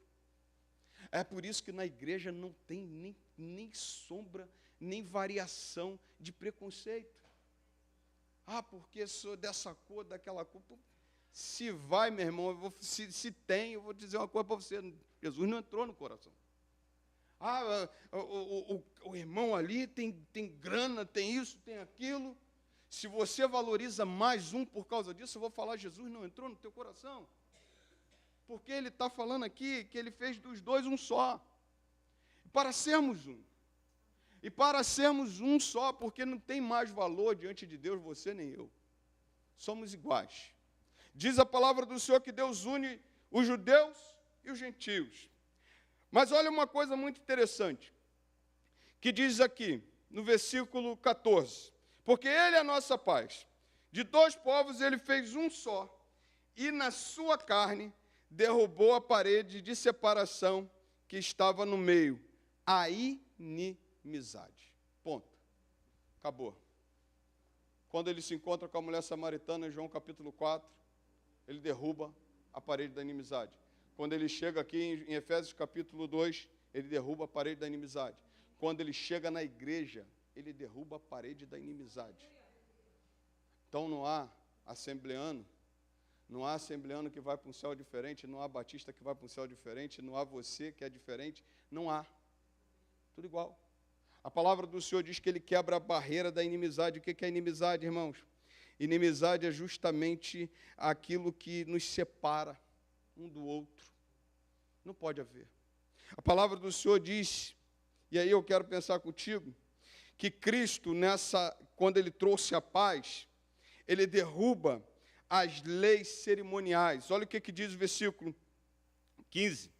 É por isso que na igreja não tem nem sombra, nem variação de preconceito. Ah, porque sou dessa cor, daquela cor. Se vai, meu irmão, se tem, eu vou dizer uma coisa para você. Jesus não entrou no coração. Ah, o irmão ali tem grana, tem isso, tem aquilo. Se você valoriza mais um por causa disso, eu vou falar, Jesus não entrou no teu coração. Porque ele está falando aqui que ele fez dos dois um só. Para sermos um. E para sermos um só, porque não tem mais valor diante de Deus, você nem eu. Somos iguais. Diz a palavra do Senhor que Deus une os judeus e os gentios. Mas olha uma coisa muito interessante, que diz aqui, no versículo 14. Porque ele é a nossa paz. De dois povos ele fez um só, e na sua carne derrubou a parede de separação que estava no meio, a inimizade. Ponto. Acabou. Quando ele se encontra com a mulher samaritana, em João capítulo 4, ele derruba a parede da inimizade. Quando ele chega aqui em Efésios capítulo 2, ele derruba a parede da inimizade. Quando ele chega na igreja, ele derruba a parede da inimizade. Então não há assembleano que vai para um céu diferente, não há batista que vai para um céu diferente, não há você que é diferente, não há. Tudo igual. A palavra do Senhor diz que ele quebra a barreira da inimizade. O que é inimizade, irmãos? Inimizade é justamente aquilo que nos separa um do outro. Não pode haver. A palavra do Senhor diz, e aí eu quero pensar contigo, que Cristo, quando ele trouxe a paz, ele derruba as leis cerimoniais. Olha o que diz o versículo 15.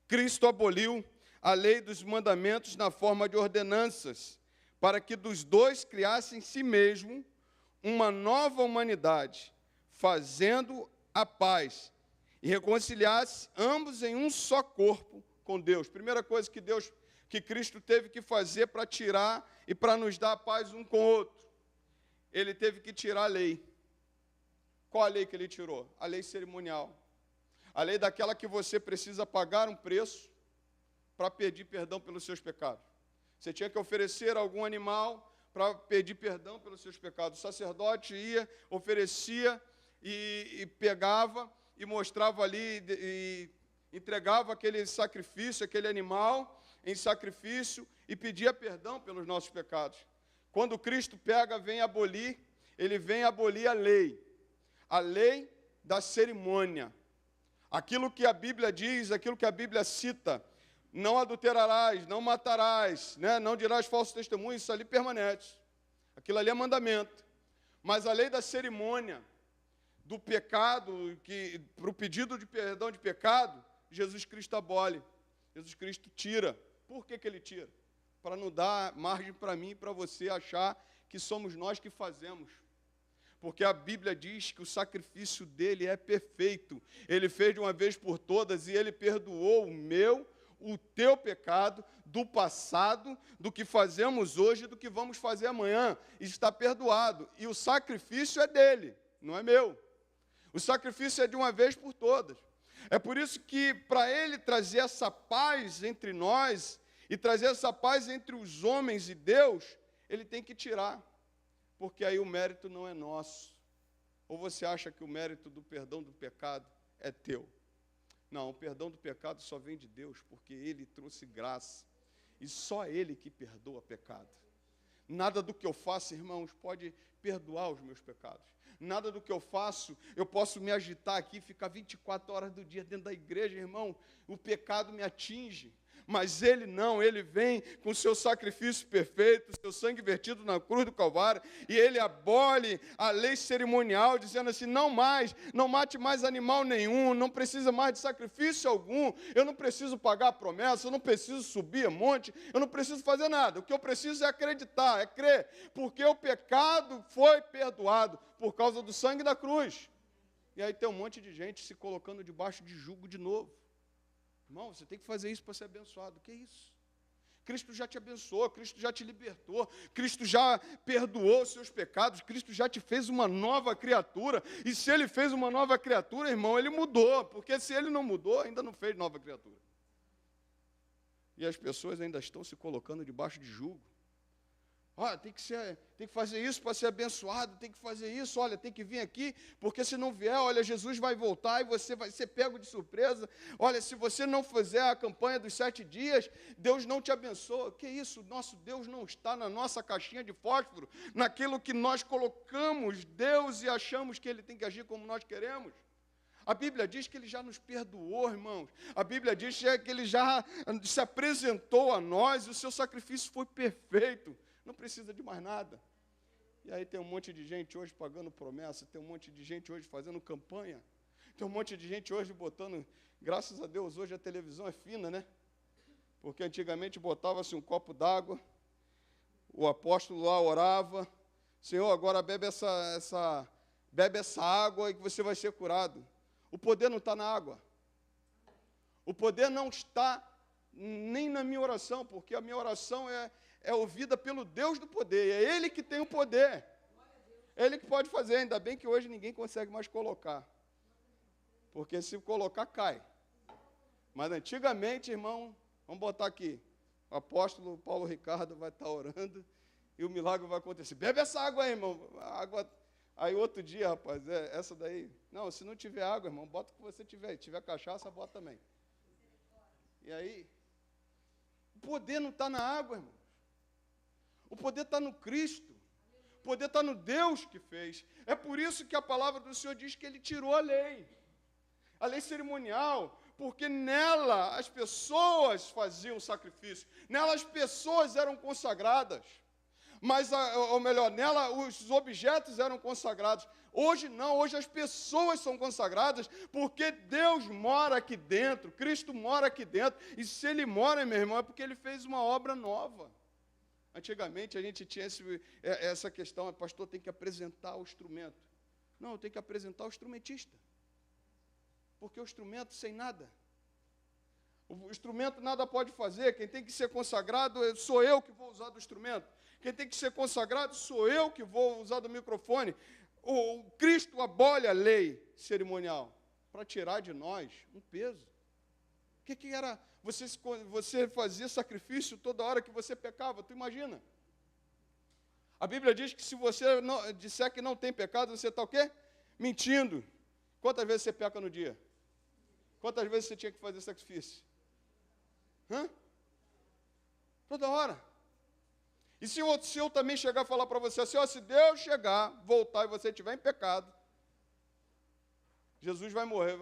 Cristo aboliu a lei dos mandamentos na forma de ordenanças, para que dos dois criassem em si mesmo uma nova humanidade, fazendo a paz e reconciliasse ambos em um só corpo com Deus. Primeira coisa que Cristo teve que fazer para tirar e para nos dar a paz um com o outro. Ele teve que tirar a lei. Qual a lei que ele tirou? A lei cerimonial. A lei daquela que você precisa pagar um preço para pedir perdão pelos seus pecados. Você tinha que oferecer algum animal para pedir perdão pelos seus pecados. O sacerdote ia, oferecia e pegava e mostrava ali e entregava aquele sacrifício, aquele animal em sacrifício e pedia perdão pelos nossos pecados. Quando Cristo ele vem abolir a lei da cerimônia. Aquilo que a Bíblia diz, aquilo que a Bíblia cita, não adulterarás, não matarás, né? Não dirás falsos testemunhos, isso ali permanece. Aquilo ali é mandamento. Mas a lei da cerimônia, do pecado, para o pedido de perdão de pecado, Jesus Cristo abole. Jesus Cristo tira. Por que ele tira? Para não dar margem para mim e para você achar que somos nós que fazemos. Porque a Bíblia diz que o sacrifício dele é perfeito. Ele fez de uma vez por todas e ele perdoou o teu pecado, do passado, do que fazemos hoje, do que vamos fazer amanhã. Está perdoado. E o sacrifício é dele, não é meu. O sacrifício é de uma vez por todas. É por isso que, para ele trazer essa paz entre nós, e trazer essa paz entre os homens e Deus, ele tem que tirar. Porque aí o mérito não é nosso. Ou você acha que o mérito do perdão do pecado é teu? Não, o perdão do pecado só vem de Deus, porque ele trouxe graça. E só ele que perdoa pecado. Nada do que eu faço, irmãos, pode perdoar os meus pecados. Nada do que eu faço, eu posso me agitar aqui, ficar 24 horas do dia dentro da igreja, irmão, o pecado me atinge. Mas ele não, ele vem com o seu sacrifício perfeito, o seu sangue vertido na cruz do Calvário, e ele abole a lei cerimonial, dizendo assim, não mate mais animal nenhum, não precisa mais de sacrifício algum, eu não preciso pagar a promessa, eu não preciso subir a monte, eu não preciso fazer nada, o que eu preciso é acreditar, é crer, porque o pecado foi perdoado por causa do sangue da cruz. E aí tem um monte de gente se colocando debaixo de jugo de novo. Irmão, você tem que fazer isso para ser abençoado. O que é isso? Cristo já te abençoou, Cristo já te libertou, Cristo já perdoou os seus pecados, Cristo já te fez uma nova criatura. E se ele fez uma nova criatura, irmão, ele mudou. Porque se ele não mudou, ainda não fez nova criatura. E as pessoas ainda estão se colocando debaixo de jugo. Olha, tem que fazer isso para ser abençoado, tem que fazer isso, olha, tem que vir aqui, porque se não vier, olha, Jesus vai voltar e você vai ser pego de surpresa. Olha, se você não fizer a campanha dos 7 dias, Deus não te abençoa. Que isso? Nosso Deus não está na nossa caixinha de fósforo, naquilo que nós colocamos Deus e achamos que Ele tem que agir como nós queremos. A Bíblia diz que Ele já nos perdoou, irmãos. A Bíblia diz que Ele já se apresentou a nós e o seu sacrifício foi perfeito. Não precisa de mais nada. E aí tem um monte de gente hoje pagando promessa, tem um monte de gente hoje fazendo campanha, tem um monte de gente hoje botando, graças a Deus, hoje a televisão é fina, né? Porque antigamente botava-se um copo d'água, o apóstolo lá orava, Senhor, agora bebe essa água e que você vai ser curado. O poder não está na água. O poder não está nem na minha oração, porque a minha oração é ouvida pelo Deus do poder, é Ele que tem o poder, é Ele que pode fazer, ainda bem que hoje ninguém consegue mais colocar, porque se colocar, cai. Mas antigamente, irmão, vamos botar aqui, o apóstolo Paulo Ricardo vai estar orando, e o milagre vai acontecer, bebe essa água aí, irmão, água. Aí outro dia, rapaz, essa daí, não, se não tiver água, irmão, bota o que você tiver, se tiver cachaça, bota também. E aí, o poder não está na água, irmão. O poder está no Cristo. O poder está no Deus que fez. É por isso que a palavra do Senhor diz que Ele tirou a lei cerimonial, porque nela as pessoas faziam sacrifício, nela as pessoas eram consagradas, ou melhor, nela os objetos eram consagrados. Hoje não, hoje as pessoas são consagradas, porque Deus mora aqui dentro, Cristo mora aqui dentro, e se Ele mora, meu irmão, é porque Ele fez uma obra nova. Antigamente a gente tinha essa questão, o pastor tem que apresentar o instrumento. Não, tem que apresentar o instrumentista. Porque o instrumento sem nada. O instrumento nada pode fazer, quem tem que ser consagrado sou eu que vou usar do instrumento. Quem tem que ser consagrado sou eu que vou usar do microfone. O Cristo abole a lei cerimonial para tirar de nós um peso. O que era? Você fazia sacrifício toda hora que você pecava, tu imagina? A Bíblia diz que se você não, disser que não tem pecado, você está o quê? Mentindo. Quantas vezes você peca no dia? Quantas vezes você tinha que fazer sacrifício? Toda hora. E se eu também chegar a falar para você assim, se Deus chegar, voltar e você estiver em pecado, Jesus vai morrer,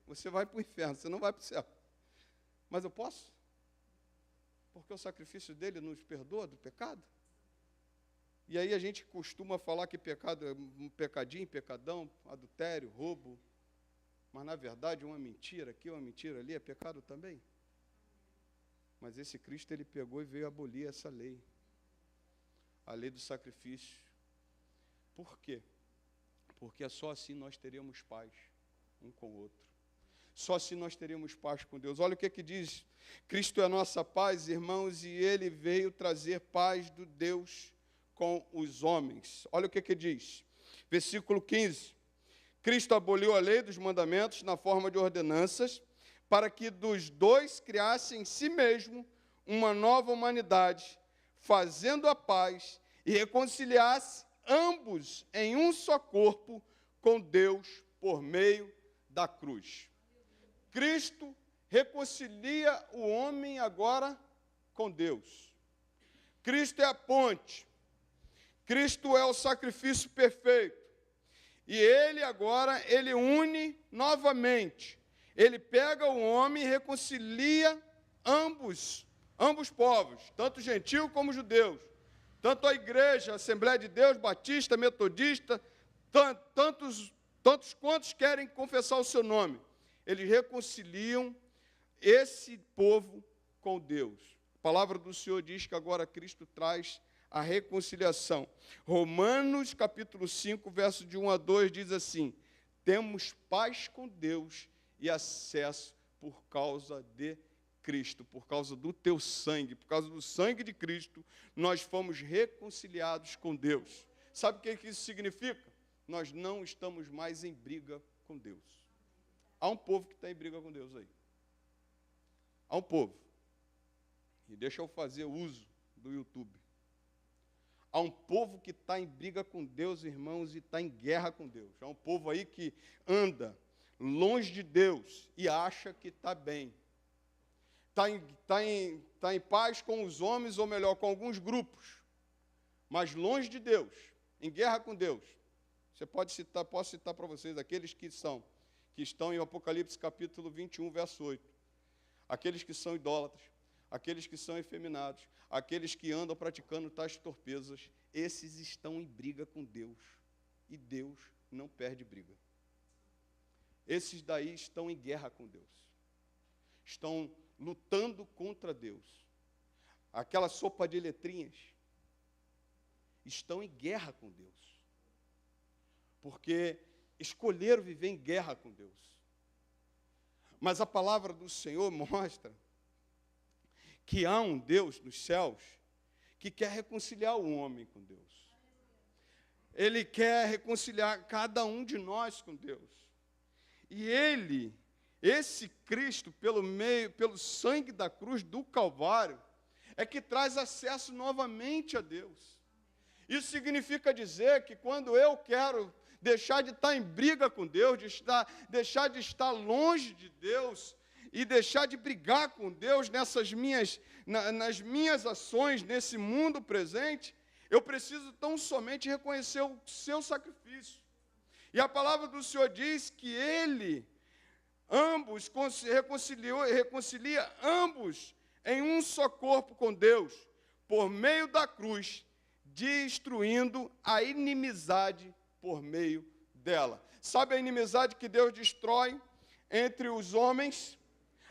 você vai para o inferno, você não vai para o céu. Mas eu posso? Porque o sacrifício dele nos perdoa do pecado. E aí a gente costuma falar que pecado é um pecadinho, pecadão, adultério, roubo. Mas na verdade uma mentira aqui, uma mentira ali é pecado também. Mas esse Cristo, ele pegou e veio abolir essa lei. A lei do sacrifício. Por quê? Porque só assim nós teremos paz um com o outro. Só assim nós teríamos paz com Deus. Olha o que diz. Cristo é a nossa paz, irmãos, e Ele veio trazer paz do Deus com os homens. Olha o que diz. Versículo 15. Cristo aboliu a lei dos mandamentos na forma de ordenanças, para que dos dois criasse em si mesmo uma nova humanidade, fazendo a paz e reconciliasse ambos em um só corpo com Deus por meio da cruz. Cristo reconcilia o homem agora com Deus. Cristo é a ponte. Cristo é o sacrifício perfeito. E Ele agora, Ele une novamente ele pega o homem e reconcilia ambos povos, tanto gentil como judeus, tanto a igreja, a Assembleia de Deus, batista, metodista, tantos quantos querem confessar o seu nome. Eles reconciliam esse povo com Deus. A palavra do Senhor diz que agora Cristo traz a reconciliação. Romanos, capítulo 5, verso de 1 a 2, diz assim: temos paz com Deus e acesso por causa de Cristo, por causa do teu sangue, por causa do sangue de Cristo, nós fomos reconciliados com Deus. Sabe o que isso significa? Nós não estamos mais em briga com Deus. Há um povo que está em briga com Deus aí. Há um povo. E deixa eu fazer uso do YouTube. Há um povo que está em briga com Deus, irmãos, e está em guerra com Deus. Há um povo aí que anda longe de Deus e acha que está bem. Está em paz com os homens, ou melhor, com alguns grupos, mas longe de Deus, em guerra com Deus. Você posso citar para vocês aqueles que estão em Apocalipse capítulo 21, verso 8. Aqueles que são idólatras, aqueles que são efeminados, aqueles que andam praticando tais torpezas, esses estão em briga com Deus, e Deus não perde briga. Esses daí estão em guerra com Deus, estão lutando contra Deus. Aquela sopa de letrinhas estão em guerra com Deus, porque escolheram viver em guerra com Deus. Mas a palavra do Senhor mostra que há um Deus nos céus que quer reconciliar o homem com Deus. Ele quer reconciliar cada um de nós com Deus. E esse Cristo, pelo sangue da cruz do Calvário, é que traz acesso novamente a Deus. Isso significa dizer que quando eu quero deixar de estar em briga com Deus, deixar de estar longe de Deus e deixar de brigar com Deus nas minhas ações, nesse mundo presente, eu preciso tão somente reconhecer o seu sacrifício. E a palavra do Senhor diz que Ele reconcilia ambos em um só corpo com Deus, por meio da cruz, destruindo a inimizade por meio dela. Sabe a inimizade que Deus destrói entre os homens?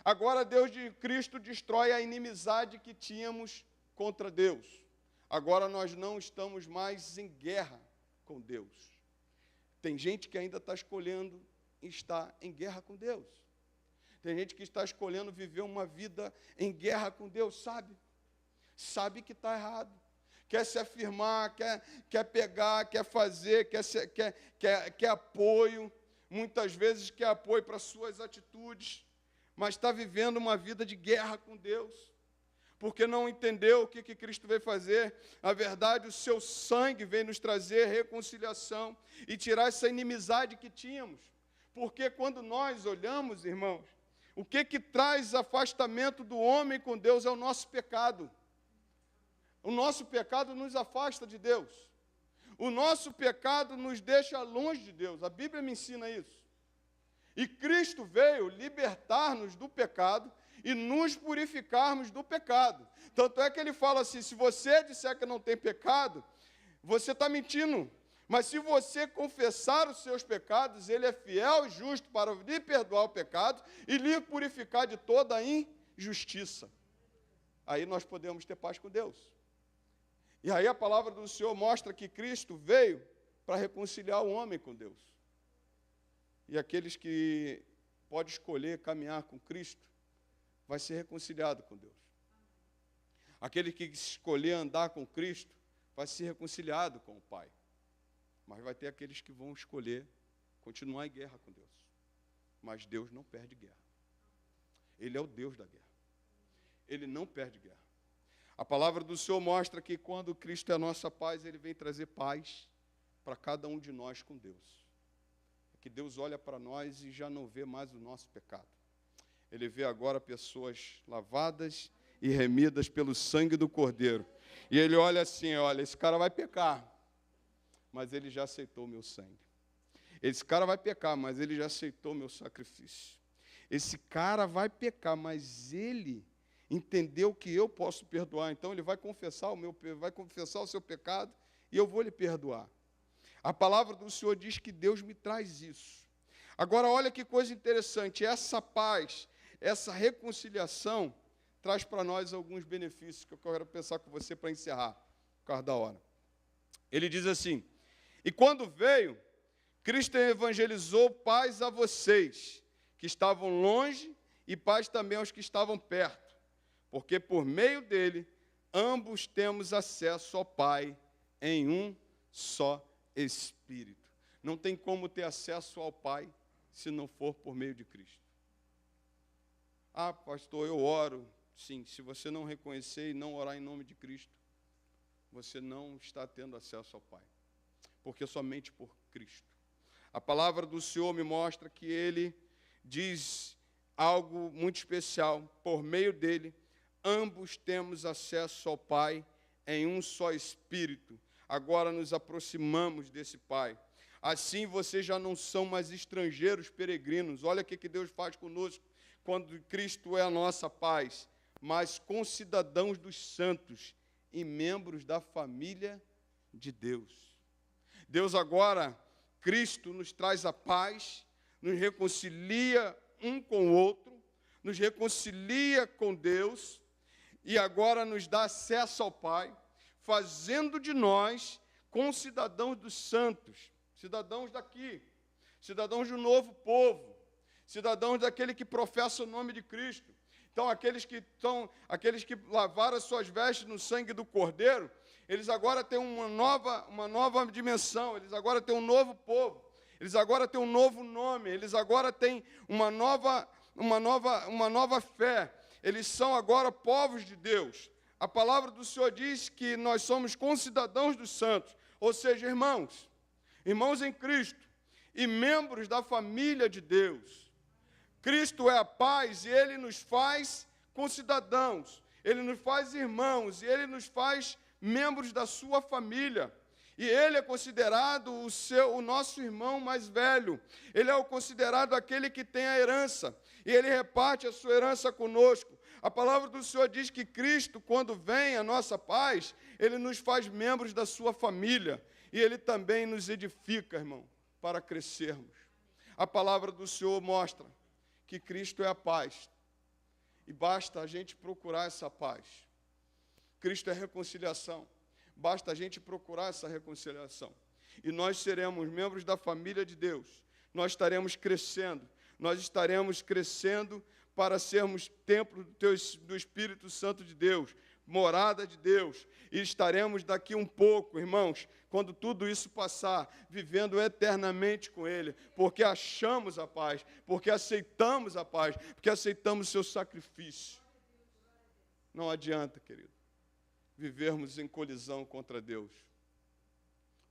Agora Deus de Cristo destrói a inimizade que tínhamos contra Deus. Agora nós não estamos mais em guerra com Deus. Tem gente que ainda está escolhendo estar em guerra com Deus. Tem gente que está escolhendo viver uma vida em guerra com Deus, sabe que está errado. Quer se afirmar, quer pegar, quer fazer, quer apoio. Muitas vezes quer apoio para suas atitudes, mas está vivendo uma vida de guerra com Deus, porque não entendeu o que Cristo veio fazer. Na verdade, o seu sangue veio nos trazer reconciliação e tirar essa inimizade que tínhamos. Porque quando nós olhamos, irmãos, o que traz afastamento do homem com Deus é o nosso pecado. O nosso pecado nos afasta de Deus. O nosso pecado nos deixa longe de Deus. A Bíblia me ensina isso. E Cristo veio libertar-nos do pecado e nos purificarmos do pecado. Tanto é que ele fala assim: se você disser que não tem pecado, você está mentindo. Mas se você confessar os seus pecados, ele é fiel e justo para lhe perdoar o pecado e lhe purificar de toda a injustiça. Aí nós podemos ter paz com Deus. E aí a palavra do Senhor mostra que Cristo veio para reconciliar o homem com Deus. E aqueles que podem escolher caminhar com Cristo, vai ser reconciliado com Deus. Aquele que escolher andar com Cristo, vai ser reconciliado com o Pai. Mas vai ter aqueles que vão escolher continuar em guerra com Deus. Mas Deus não perde guerra. Ele é o Deus da guerra. Ele não perde guerra. A palavra do Senhor mostra que quando Cristo é a nossa paz, Ele vem trazer paz para cada um de nós com Deus. É que Deus olha para nós e já não vê mais o nosso pecado. Ele vê agora pessoas lavadas e remidas pelo sangue do Cordeiro. E Ele olha assim, olha, esse cara vai pecar, mas ele já aceitou o meu sangue. Esse cara vai pecar, mas ele já aceitou o meu sacrifício. esse cara vai pecar, mas ele entendeu que eu posso perdoar, então ele vai confessar o seu pecado e eu vou lhe perdoar. A palavra do Senhor diz que Deus me traz isso. Agora, olha que coisa interessante, essa paz, essa reconciliação, traz para nós alguns benefícios que eu quero pensar com você para encerrar, por causa da hora. Ele diz assim: e quando veio, Cristo evangelizou paz a vocês, que estavam longe, e paz também aos que estavam perto, porque por meio dele, ambos temos acesso ao Pai em um só Espírito. Não tem como ter acesso ao Pai se não for por meio de Cristo. Ah, pastor, eu oro. Sim, se você não reconhecer e não orar em nome de Cristo, você não está tendo acesso ao Pai, porque somente por Cristo. A palavra do Senhor me mostra que Ele diz algo muito especial. Por meio dele, ambos temos acesso ao Pai em um só Espírito. Agora nos aproximamos desse Pai. Assim vocês já não são mais estrangeiros, peregrinos. Olha o que Deus faz conosco quando Cristo é a nossa paz, mas concidadãos dos santos e membros da família de Deus. Deus agora, Cristo nos traz a paz, nos reconcilia um com o outro, nos reconcilia com Deus e agora nos dá acesso ao Pai, fazendo de nós concidadãos dos santos, cidadãos daqui, cidadãos de um novo povo, cidadãos daquele que professa o nome de Cristo. Então, aqueles que lavaram as suas vestes no sangue do Cordeiro, eles agora têm uma nova dimensão, eles agora têm um novo povo, eles agora têm um novo nome, eles agora têm uma nova fé, eles são agora povos de Deus. A palavra do Senhor diz que nós somos concidadãos dos santos, ou seja, irmãos em Cristo e membros da família de Deus. Cristo é a paz e Ele nos faz concidadãos, Ele nos faz irmãos e Ele nos faz membros da sua família. E Ele é considerado o nosso irmão mais velho. Ele é o considerado aquele que tem a herança. E Ele reparte a sua herança conosco. A palavra do Senhor diz que Cristo, quando vem a nossa paz, Ele nos faz membros da sua família. E Ele também nos edifica, irmão, para crescermos. A palavra do Senhor mostra que Cristo é a paz. E basta a gente procurar essa paz. Cristo é reconciliação. Basta a gente procurar essa reconciliação. E nós seremos membros da família de Deus. Nós estaremos crescendo. Nós estaremos crescendo para sermos templo do Espírito Santo de Deus, morada de Deus. E estaremos daqui um pouco, irmãos, quando tudo isso passar, vivendo eternamente com Ele, porque achamos a paz, porque aceitamos a paz, porque aceitamos o seu sacrifício. Não adianta, querido, vivermos em colisão contra Deus.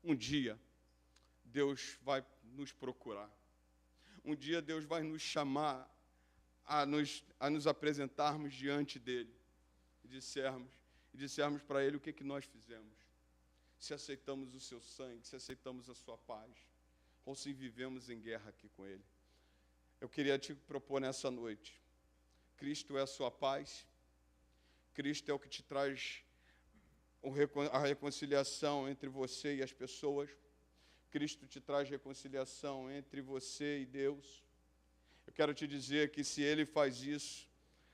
Um dia, Deus vai nos procurar. Um dia, Deus vai nos chamar a nos apresentarmos diante dEle e dissermos para Ele o que nós fizemos. Se aceitamos o seu sangue, se aceitamos a sua paz, ou se vivemos em guerra aqui com Ele. Eu queria te propor nessa noite. Cristo é a sua paz. Cristo é o que te traz a reconciliação entre você e as pessoas. Cristo te traz reconciliação entre você e Deus. Eu quero te dizer que se Ele faz isso,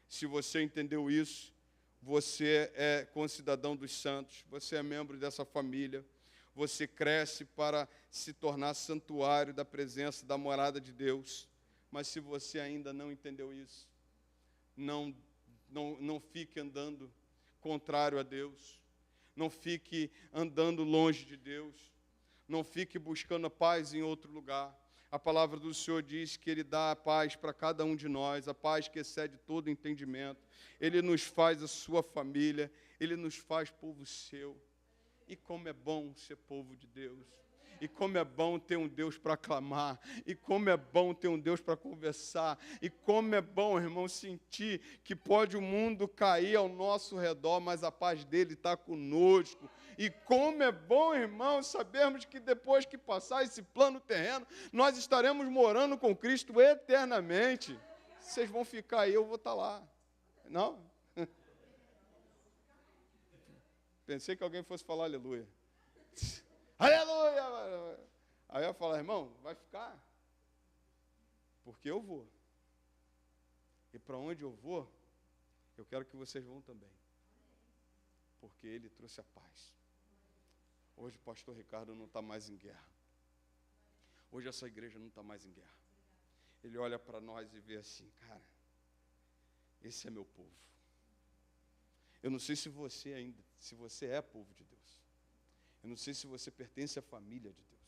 se você entendeu isso, você é concidadão dos santos, você é membro dessa família, você cresce para se tornar santuário da presença, da morada de Deus. Mas se você ainda não entendeu isso, não fique andando contrário a Deus, não fique andando longe de Deus, não fique buscando a paz em outro lugar. A palavra do Senhor diz que Ele dá a paz para cada um de nós, a paz que excede todo entendimento. Ele nos faz a sua família, Ele nos faz povo seu. E como é bom ser povo de Deus. E como é bom ter um Deus para clamar. E como é bom ter um Deus para conversar. E como é bom, irmão, sentir que pode o mundo cair ao nosso redor, mas a paz dele está conosco. E como é bom, irmão, sabermos que depois que passar esse plano terreno, nós estaremos morando com Cristo eternamente. vocês vão ficar aí, eu vou estar lá. Não? Pensei que alguém fosse falar aleluia. Aleluia! Aí eu ia falar, irmão, vai ficar? Porque eu vou. E para onde eu vou, eu quero que vocês vão também. Porque ele trouxe a paz. Hoje o pastor Ricardo não está mais em guerra. Hoje essa igreja não está mais em guerra. Ele olha para nós e vê assim, cara, esse é meu povo. Eu não sei se você é povo de Deus. Eu não sei se você pertence à família de Deus.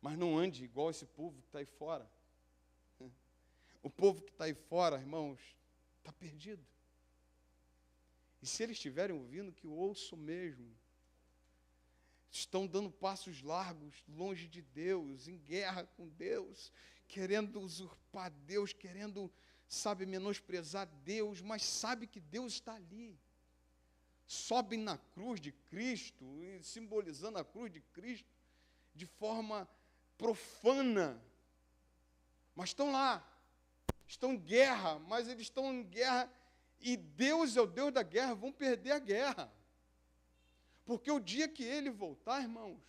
Mas não ande igual esse povo que está aí fora. O povo que está aí fora, irmãos, está perdido. E se eles estiverem ouvindo, que ouçam mesmo. Estão dando passos largos, longe de Deus, em guerra com Deus, querendo usurpar Deus, querendo, menosprezar Deus, mas sabe que Deus está ali. Sobem na cruz de Cristo, simbolizando a cruz de Cristo, de forma profana. Mas estão lá, estão em guerra, mas eles estão em guerra, e Deus é o Deus da guerra, vão perder a guerra. Porque o dia que ele voltar, irmãos,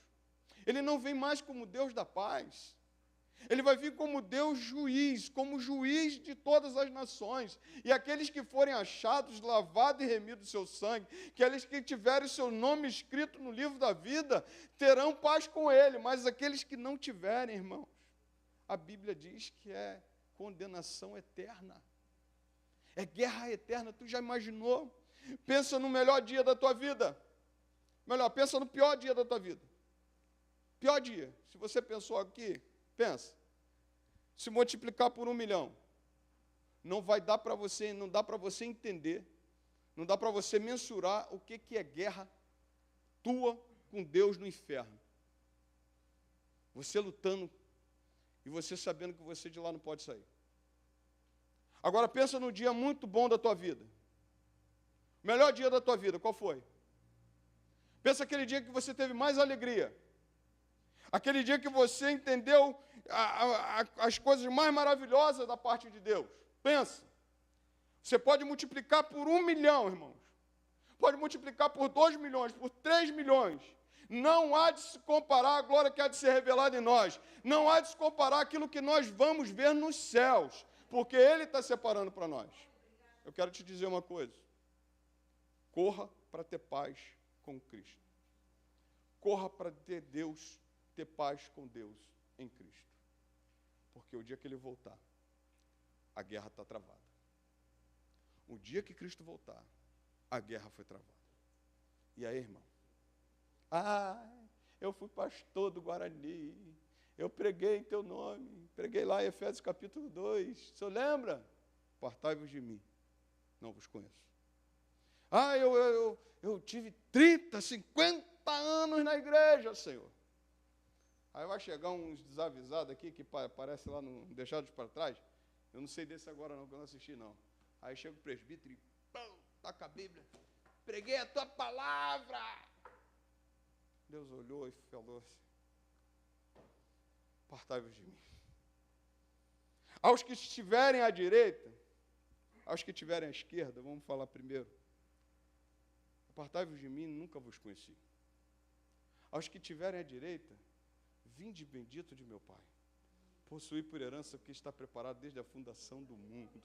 ele não vem mais como Deus da paz. Ele vai vir como Deus juiz, como juiz de todas as nações. E aqueles que forem achados, lavados e remidos do seu sangue, aqueles que tiverem o seu nome escrito no livro da vida, terão paz com ele. Mas aqueles que não tiverem, irmãos, a Bíblia diz que é condenação eterna. É guerra eterna. Tu já imaginou? Pensa no melhor dia da tua vida. Melhor, pensa no pior dia da tua vida. Pior dia. Se você pensou aqui, pensa. Se multiplicar por 1 milhão, não vai dar para você, não dá para você entender, não dá para você mensurar o que é guerra tua com Deus no inferno. Você lutando e você sabendo que você de lá não pode sair. Agora pensa no dia muito bom da tua vida. Melhor dia da tua vida, qual foi? Pensa aquele dia que você teve mais alegria. Aquele dia que você entendeu as coisas mais maravilhosas da parte de Deus. Pensa. Você pode multiplicar por 1 milhão, irmãos. Pode multiplicar por 2 milhões, por 3 milhões. Não há de se comparar a glória que há de ser revelada em nós. Não há de se comparar aquilo que nós vamos ver nos céus. Porque Ele está separando para nós. Eu quero te dizer uma coisa. Corra para ter paz com Cristo. Corra para ter paz com Deus em Cristo. Porque o dia que Ele voltar, a guerra está travada. O dia que Cristo voltar, a guerra foi travada. E aí, irmão? Eu fui pastor do Guarani, eu preguei em teu nome, preguei lá em Efésios capítulo 2, o senhor lembra? Apartai-vos de mim, não vos conheço. Eu tive 30, 50 anos na igreja, Senhor. Aí vai chegar uns desavisados aqui, que aparece lá no Deixados para Trás. Eu não sei desse agora não, que eu não assisti não. Aí chega o presbítero e pão, taca a Bíblia. Preguei a tua palavra. Deus olhou e falou assim, apartai-vos de mim. Aos que estiverem à direita, aos que estiverem à esquerda, vamos falar primeiro. Apartai-vos de mim, nunca vos conheci. Aos que estiverem à direita, vinde bendito de meu Pai. Possuí por herança o que está preparado desde a fundação do mundo.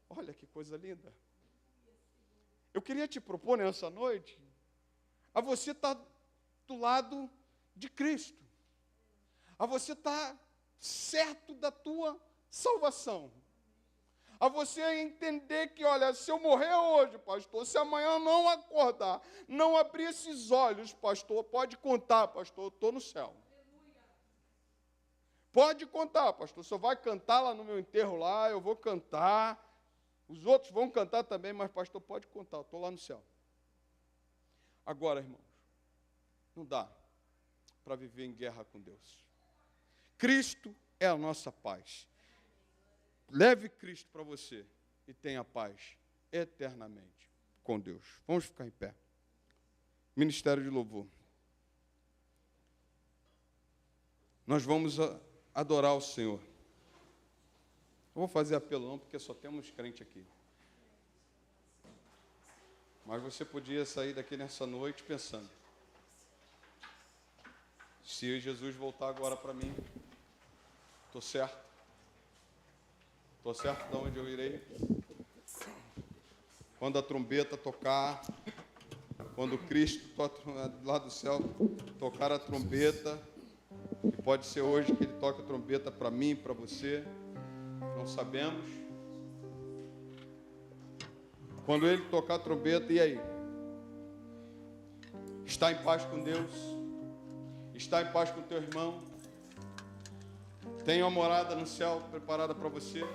Olha que coisa linda. Eu queria te propor nessa noite a você estar do lado de Cristo. A você estar certo da tua salvação. A você entender que, olha, se eu morrer hoje, pastor, se amanhã não acordar, não abrir esses olhos, pastor, pode contar, pastor, eu estou no céu. Pode contar, pastor, o senhor vai cantar lá no meu enterro lá, eu vou cantar, os outros vão cantar também, mas, pastor, pode contar, eu estou lá no céu. Agora, irmãos, não dá para viver em guerra com Deus. Cristo é a nossa paz. Leve Cristo para você e tenha paz eternamente com Deus. Vamos ficar em pé. Ministério de Louvor. Nós vamos adorar o Senhor. vou fazer apelo não, porque só temos crente aqui. Mas você podia sair daqui nessa noite pensando: se Jesus voltar agora para mim, estou certo? Estou certo de onde eu irei? Quando a trombeta tocar, quando Cristo lá do céu tocar a trombeta, pode ser hoje que Ele toque a trombeta para mim, para você, não sabemos. Quando Ele tocar a trombeta, e aí? Está em paz com Deus? Está em paz com o teu irmão? Tem uma morada no céu preparada para você?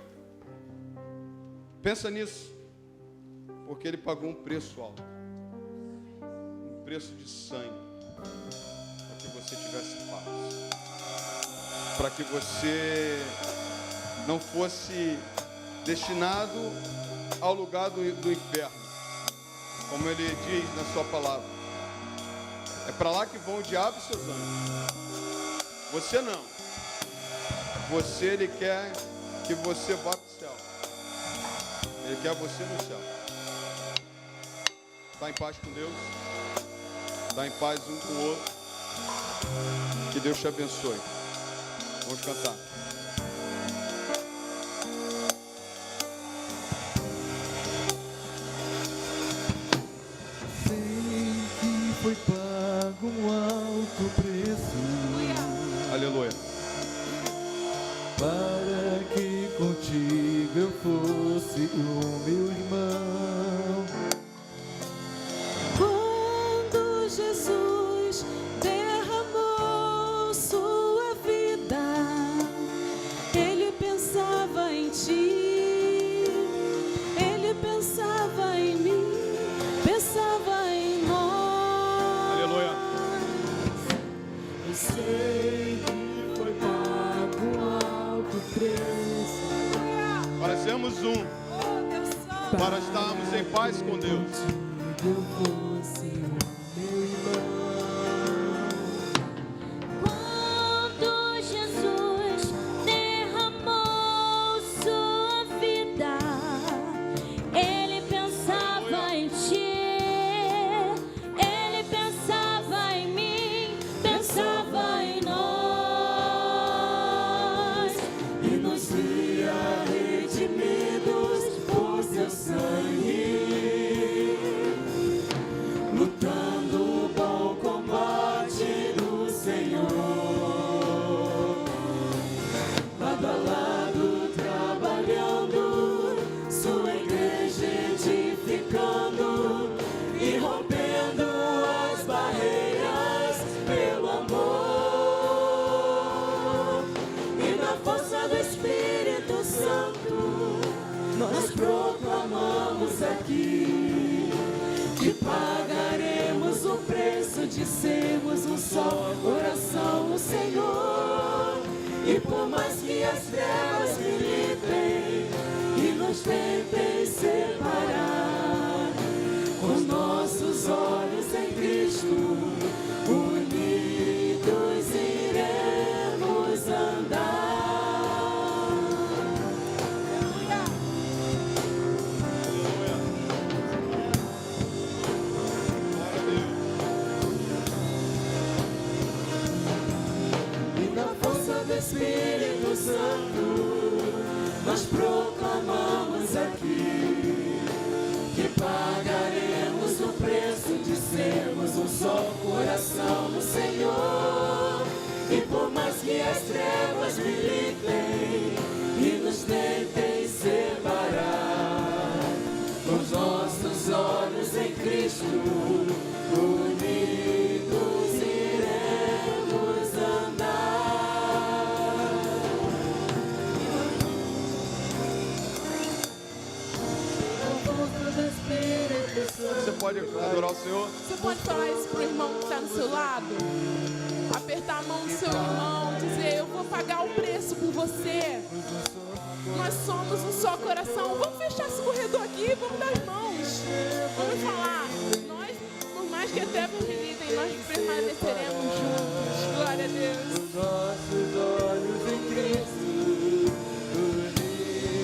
Pensa nisso, porque Ele pagou um preço alto, um preço de sangue, para que você tivesse paz, para que você não fosse destinado ao lugar do inferno, como Ele diz na sua palavra. É para lá que vão o diabo e seus anjos. Você não. Você, Ele quer que você vá para o céu. Ele quer você no céu. Está em paz com Deus? Está em paz um com o outro? Que Deus te abençoe. Vamos cantar. Foi pago um alto preço. Aleluia. Para que contigo eu fosse o meu irmão. Quando Jesus derramou sua vida, Ele pensava em ti, Ele pensava em mim, pensava em nós. Aleluia. Eu sei que foi pago um alto preço. Para sermos um, para estarmos em paz com Deus. Eu fosse meu irmão. Quando Jesus derramou sua vida, Ele pensava em ti, Ele pensava em mim, pensava em nós, e nos via redimidos por seu sangue, lutando o bom combate do Senhor, lado a lado trabalhando, sua igreja edificando e rompendo as barreiras pelo amor, e na força do Espírito Santo nós proclamamos aqui que pagaremos o preço de sermos um só coração no Senhor. E por mais que as trevas militem e nos tentem separar, com os nossos olhos em Cristo, unidos iremos andar. E na força do Espírito Santo nós proclamamos aqui que pagaremos o preço de sermos um só coração no Senhor. E por mais que as trevas militem e nos tentem separar, com os nossos olhos em Cristo, unidos iremos andar. Você pode adorar o Senhor? Você pode falar isso pro irmão que está no seu lado? Apertar a mão do seu irmão, dizer: eu vou pagar o preço por você. Nós somos um só coração. Vamos fechar esse corredor aqui, vamos dar as mãos. Vamos falar. Nós, por mais que até militem, nós permaneceremos juntos. Glória a Deus. Nossos olhos em Cristo, unidos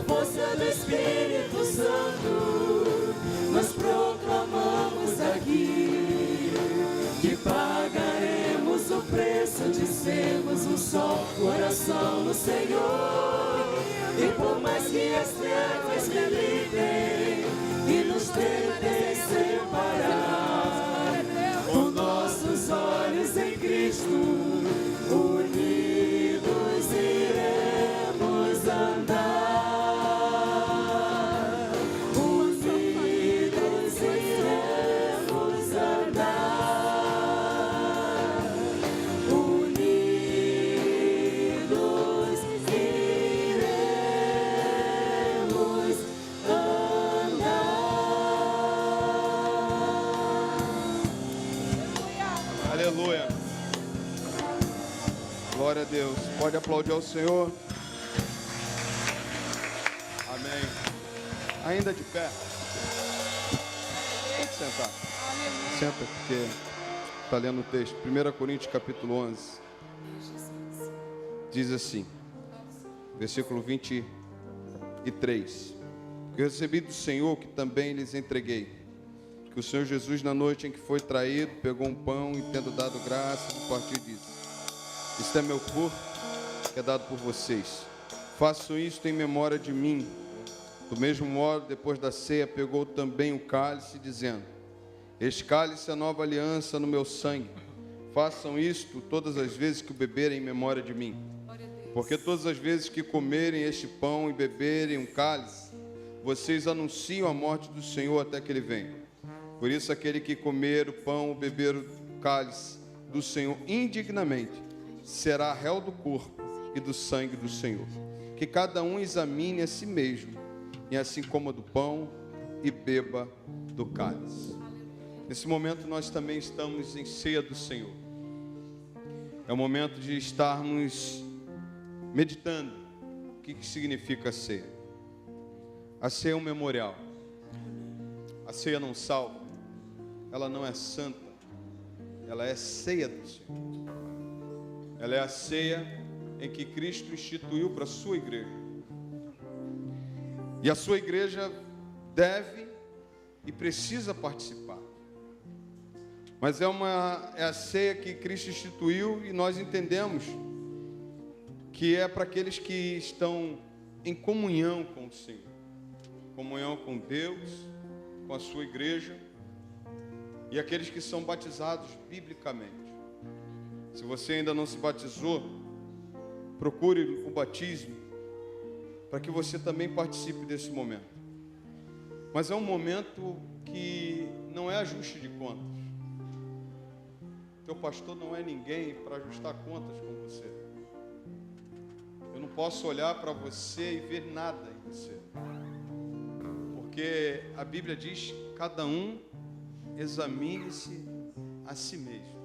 força do Espírito Santo, nós proclamamos aqui que pagaremos o preço de sermos um só coração no Senhor. E por mais que as trevas militem e nos tentem separar, com nossos olhos em Cristo, unidos iremos andar. Unidos iremos andar. Unidos iremos andar. Aleluia. Glória a Deus. Pode aplaudir ao Senhor. Amém. Ainda de pé. Pode sentar. Senta porque está lendo o texto. 1 Coríntios capítulo 11. Diz assim, versículo 23. Porque eu recebi do Senhor que também lhes entreguei. Que o Senhor Jesus, na noite em que foi traído, pegou um pão e, tendo dado graça, partiu e disse: Isto é meu corpo, que é dado por vocês. Façam isto em memória de mim. Do mesmo modo, depois da ceia, pegou também o cálice, dizendo: Este cálice é a nova aliança no meu sangue. Façam isto todas as vezes que o beberem em memória de mim. Porque todas as vezes que comerem este pão e beberem um cálice, vocês anunciam a morte do Senhor até que Ele venha. Por isso, aquele que comer o pão ou beber o cálice do Senhor indignamente, será réu do corpo e do sangue do Senhor. Que cada um examine a si mesmo, e assim coma do pão e beba do cálice. Nesse momento nós também estamos em ceia do Senhor. É o momento de estarmos meditando o que significa a ceia. A ceia é um memorial. A ceia não salva, ela não é santa, ela é ceia do Senhor. Ela é a ceia em que Cristo instituiu para a sua igreja. E a sua igreja deve e precisa participar. Mas é a ceia que Cristo instituiu e nós entendemos que é para aqueles que estão em comunhão com o Senhor. Comunhão com Deus, com a sua igreja e aqueles que são batizados biblicamente. Se você ainda não se batizou, procure o batismo para que você também participe desse momento. Mas é um momento que não é ajuste de contas. Teu pastor não é ninguém para ajustar contas com você. Eu não posso olhar para você e ver nada em você. Porque a Bíblia diz: cada um examine-se a si mesmo.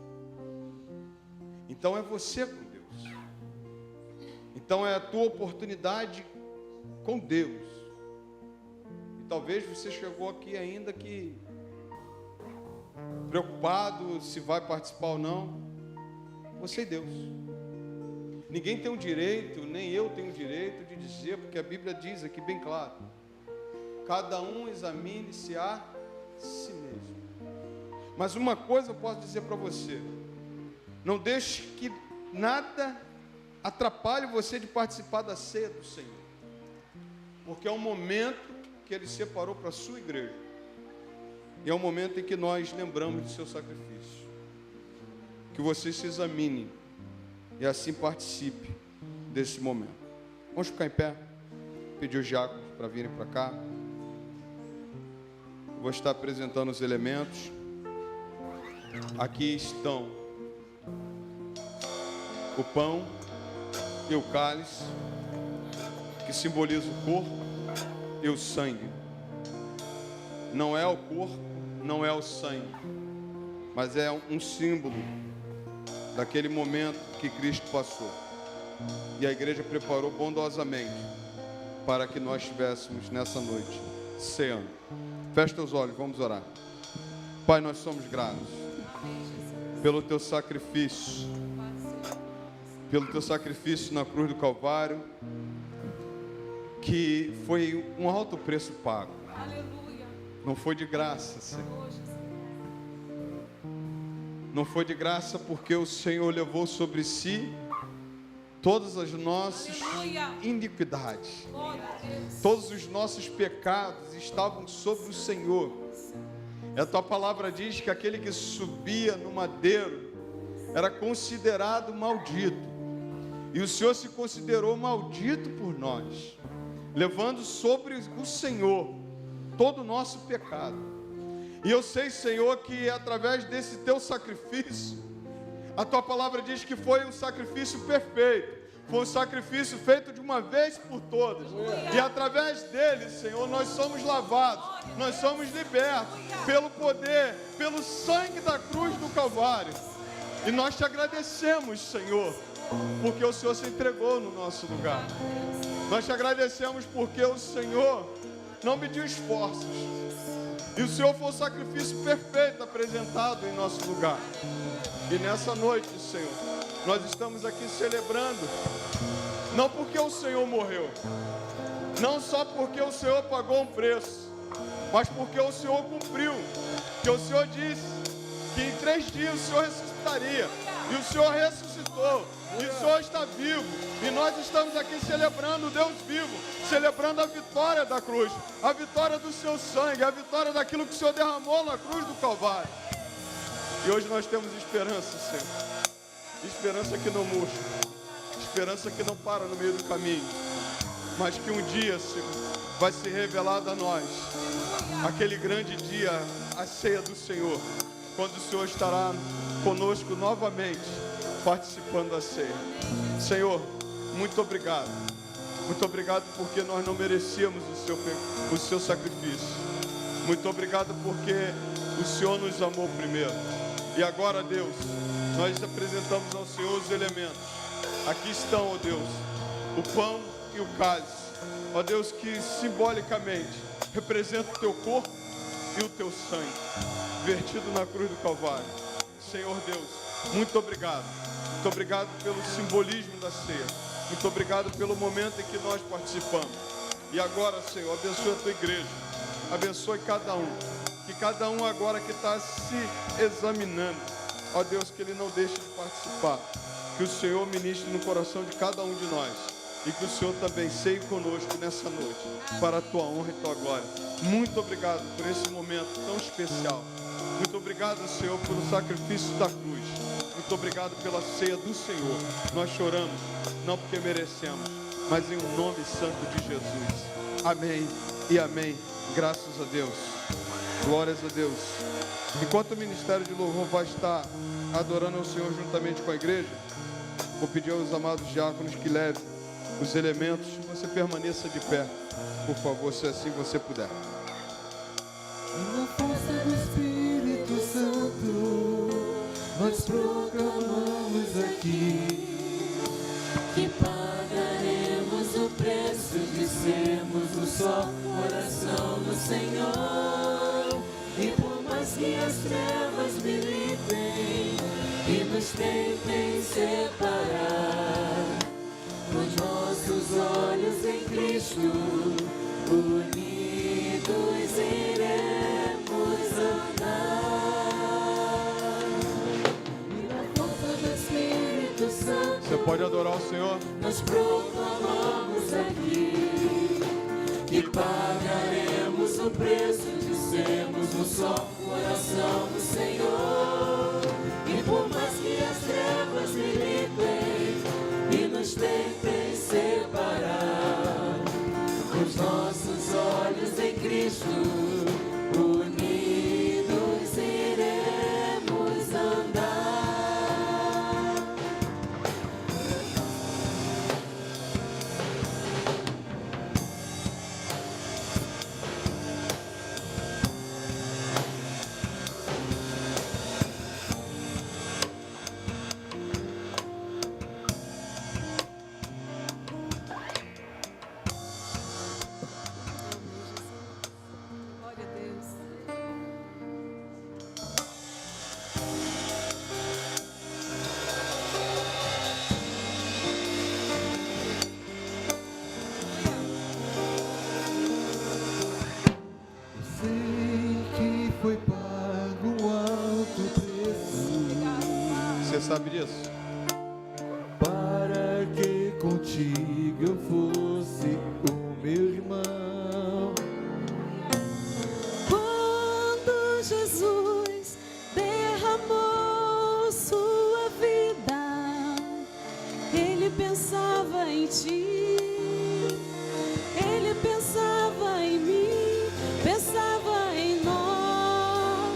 Então é você com Deus. Então é a tua oportunidade com Deus. E talvez você chegou aqui ainda que preocupado se vai participar ou não. Você e Deus. Ninguém tem o direito, nem eu tenho o direito de dizer, porque a Bíblia diz aqui bem claro: cada um examine-se a si mesmo. Mas uma coisa eu posso dizer para você: não deixe que nada atrapalhe você de participar da ceia do Senhor. Porque é um momento que Ele separou para a sua igreja. E é um momento em que nós lembramos do seu sacrifício. Que você se examine e assim participe desse momento. Vamos ficar em pé. Pedir os diáconos para virem para cá. Vou estar apresentando os elementos. Aqui estão o pão e o cálice, que simboliza o corpo e o sangue. Não é o corpo, não é o sangue, mas é um símbolo daquele momento que Cristo passou. E a igreja preparou bondosamente para que nós estivéssemos nessa noite ceando. Feche teus olhos, vamos orar. Pai, nós somos gratos pelo teu sacrifício, na cruz do Calvário, que foi um alto preço pago. Aleluia. Não foi de graça, Senhor. Oh, Jesus. Não foi de graça porque o Senhor levou sobre si todas as nossas Aleluia. iniquidades. Glória a Deus. Todos os nossos pecados estavam sobre o Senhor. E a tua palavra diz que aquele que subia no madeiro era considerado maldito. E o Senhor se considerou maldito por nós, levando sobre o Senhor todo o nosso pecado. E eu sei, Senhor, que através desse teu sacrifício, a tua palavra diz que foi um sacrifício perfeito. Foi um sacrifício feito de uma vez por todas. E através dele, Senhor, nós somos lavados, nós somos libertos pelo poder, pelo sangue da cruz do Calvário. E nós te agradecemos, Senhor, porque o Senhor se entregou no nosso lugar. Nós te agradecemos porque o Senhor não mediu esforços. E o Senhor foi o sacrifício perfeito apresentado em nosso lugar. E nessa noite, Senhor, nós estamos aqui celebrando, não porque o Senhor morreu, não só porque o Senhor pagou um preço, mas porque o Senhor cumpriu, que o Senhor disse que em 3 dias o Senhor ressuscitaria, e o Senhor ressuscitou, e o Senhor está vivo, e nós estamos aqui celebrando o Deus vivo, celebrando a vitória da cruz, a vitória do seu sangue, a vitória daquilo que o Senhor derramou na cruz do Calvário. E hoje nós temos esperança, Senhor. Esperança que não murcha, esperança que não para no meio do caminho, mas que um dia, Senhor, vai ser revelado a nós, aquele grande dia, a ceia do Senhor, quando o Senhor estará conosco novamente, participando da ceia. Senhor, muito obrigado porque nós não merecíamos o seu sacrifício, muito obrigado porque o Senhor nos amou primeiro. E agora, Deus, nós apresentamos ao Senhor os elementos. Aqui estão, ó Deus, o pão e o cálice. Ó Deus, que simbolicamente representa o teu corpo e o teu sangue, vertido na cruz do Calvário. Senhor Deus, muito obrigado. Muito obrigado pelo simbolismo da ceia. Muito obrigado pelo momento em que nós participamos. E agora, Senhor, abençoe a tua igreja. Abençoe cada um. Que cada um agora que está se examinando, ó Deus, que ele não deixe de participar. Que o Senhor ministre no coração de cada um de nós. E que o Senhor também ceie conosco nessa noite, para a tua honra e tua glória. Muito obrigado por esse momento tão especial. Muito obrigado, Senhor, pelo sacrifício da cruz. Muito obrigado pela ceia do Senhor. Nós choramos, não porque merecemos, mas em um nome santo de Jesus. Amém e amém. Graças a Deus. Glórias a Deus. Enquanto o Ministério de Louvor vai estar adorando ao Senhor juntamente com a igreja, vou pedir aos amados diáconos que levem os elementos. Você permaneça de pé, por favor, se assim você puder. Na força do Espírito Santo, nós proclamamos aqui que pagaremos o preço de sermos um só coração no Senhor. E por mais que as trevas militem e nos tentem separar, os nossos olhos em Cristo, unidos iremos andar. E na força do Espírito Santo, Você pode adorar o Senhor? nós proclamamos aqui que pagaremos o preço de sermos um só coração no Senhor. E por mais que as trevas militem e nos tentem separar, os nossos olhos em Cristo, unidos iremos andar. Você sabe disso? Para que contigo eu fosse o meu irmão. Quando Jesus derramou sua vida, ele pensava em ti, ele pensava em mim, pensava em nós.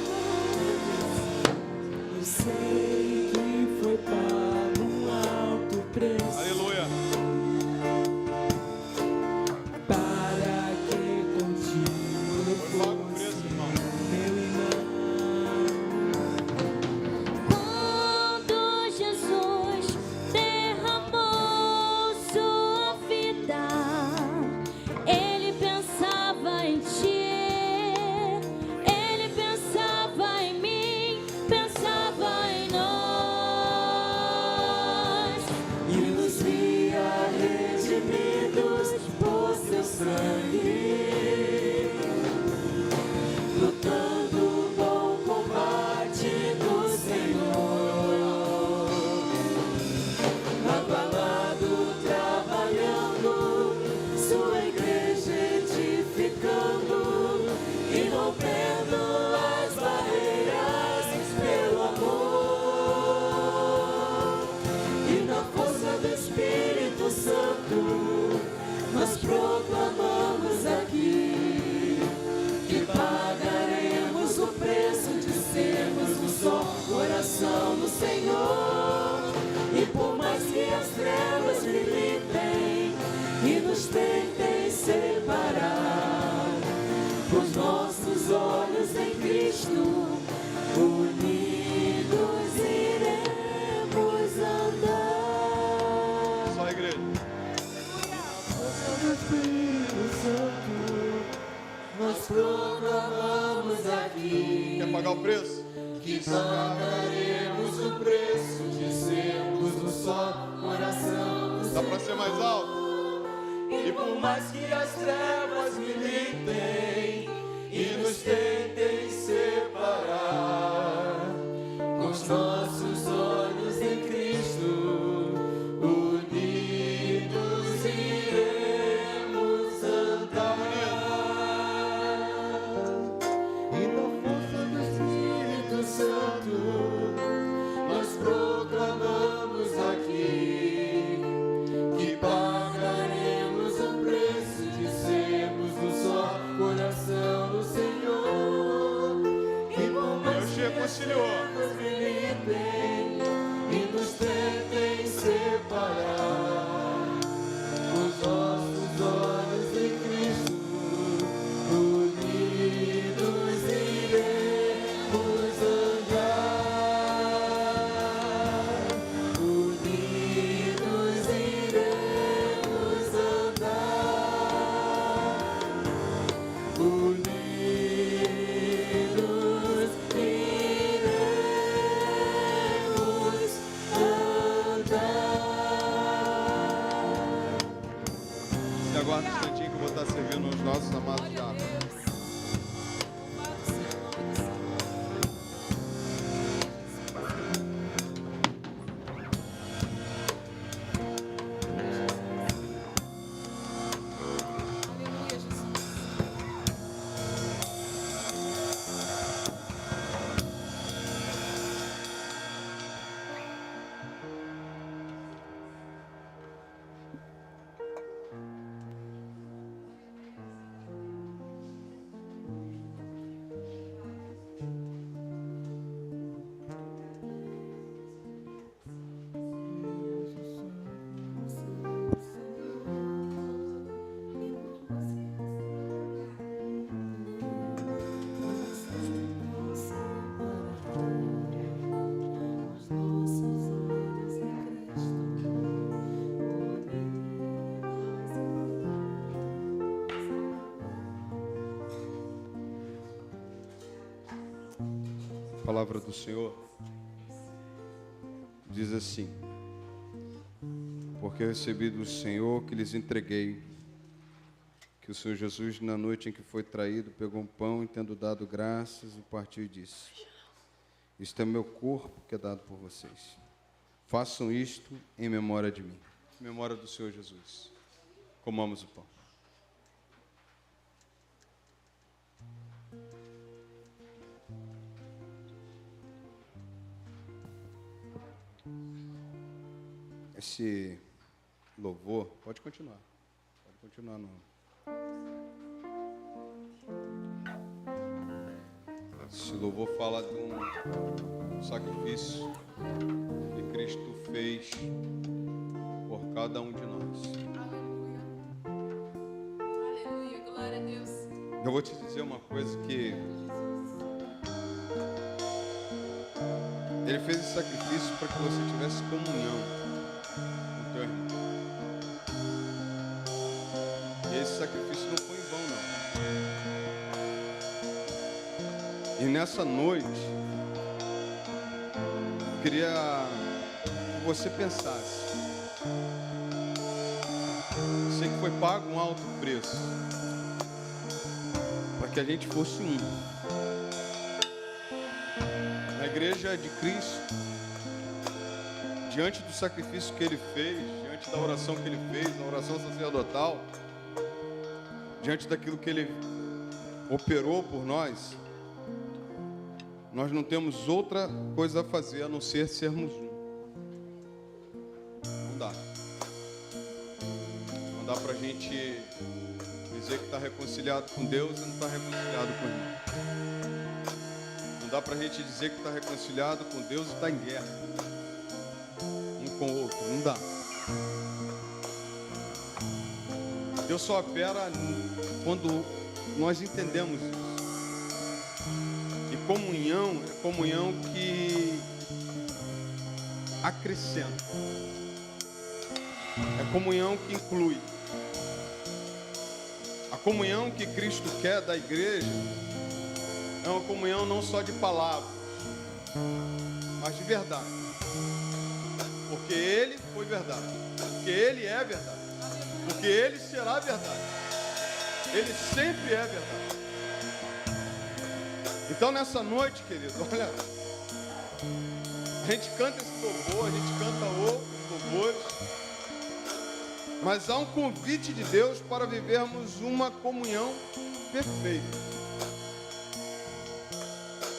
Eu sei que foi pago um alto preço. Aleluia. Para que contigo eu Paga o fosse preço, irmão. meu irmão. Quando Jesus derramou sua vida, ele pensava em ti, ele pensava em mim, pensava em nós. E nos via redimidos por seu sangue, lutando o bom combate do Senhor, lado a lado trabalhando, sua igreja edificando e rompendo as barreiras pelo amor. E na força do Espírito Santo, nós proclamamos aqui que pagaremos o preço de sermos um só coração no Senhor. E por mais que as trevas militem e nos tentem separar, os nossos olhos em Cristo, unidos iremos andar. Só a igreja. Do Espírito Santo, nós proclamamos aqui Quer pagar o preço? que pagaremos o preço de sermos um só coração. Dá pra ser mais alto? E por mais que as trevas militem e nos tentem separar, com os nossos olhos em Cristo, unidos iremos andar. E na força do Espírito Santo, nós proclamamos aqui que pagaremos o preço de sermos um só coração no Senhor. E por mais Deus te que as reconciliou. trevas militem e nos tentem separar, os nossos olhos em Cristo, unidos iremos andar. Unidos iremos andar. Unidos iremos andar. Você aguarda um instantinho que eu vou estar servindo os nossos amados Glória a já. Deus. Louvado seja o nome do Senhor. Aleluia, Jesus. A palavra do Senhor diz assim: porque eu recebi do Senhor que lhes entreguei, que o Senhor Jesus, na noite em que foi traído, pegou um pão e, tendo dado graças, o partiu e disse: isto é meu corpo que é dado por vocês. Façam isto em memória de mim. Em memória do Senhor Jesus. Comamos o pão. Esse louvor, pode continuar. Pode continuar no. Esse louvor fala de um sacrifício que Cristo fez por cada um de nós. Aleluia, glória a Deus. Eu vou te dizer uma coisa que Ele fez esse sacrifício para que você tivesse comunhão com o teu irmão. E esse sacrifício não foi em vão, não. E nessa noite, eu queria que você pensasse. Eu sei que foi pago um alto preço para que a gente fosse um. Na igreja de Cristo, diante do sacrifício que Ele fez, diante da oração que Ele fez, na oração sacerdotal, diante daquilo que Ele operou por nós, nós não temos outra coisa a fazer a não ser sermos um. Não dá. Não dá pra gente dizer que está reconciliado com Deus e não está reconciliado com o irmão. Não dá pra gente dizer que está reconciliado com Deus e está em guerra um com o outro. Não dá. Deus só opera quando nós entendemos isso. E comunhão é comunhão que acrescenta. É comunhão que inclui. A comunhão que Cristo quer da igreja é uma comunhão não só de palavras, mas de verdade. Porque Ele foi verdade. Porque Ele é verdade. Porque Ele será verdade. Ele sempre é verdade. Então nessa noite, querido, olha, a gente canta esse louvor, a gente canta outros louvores, mas há um convite de Deus para vivermos uma comunhão perfeita.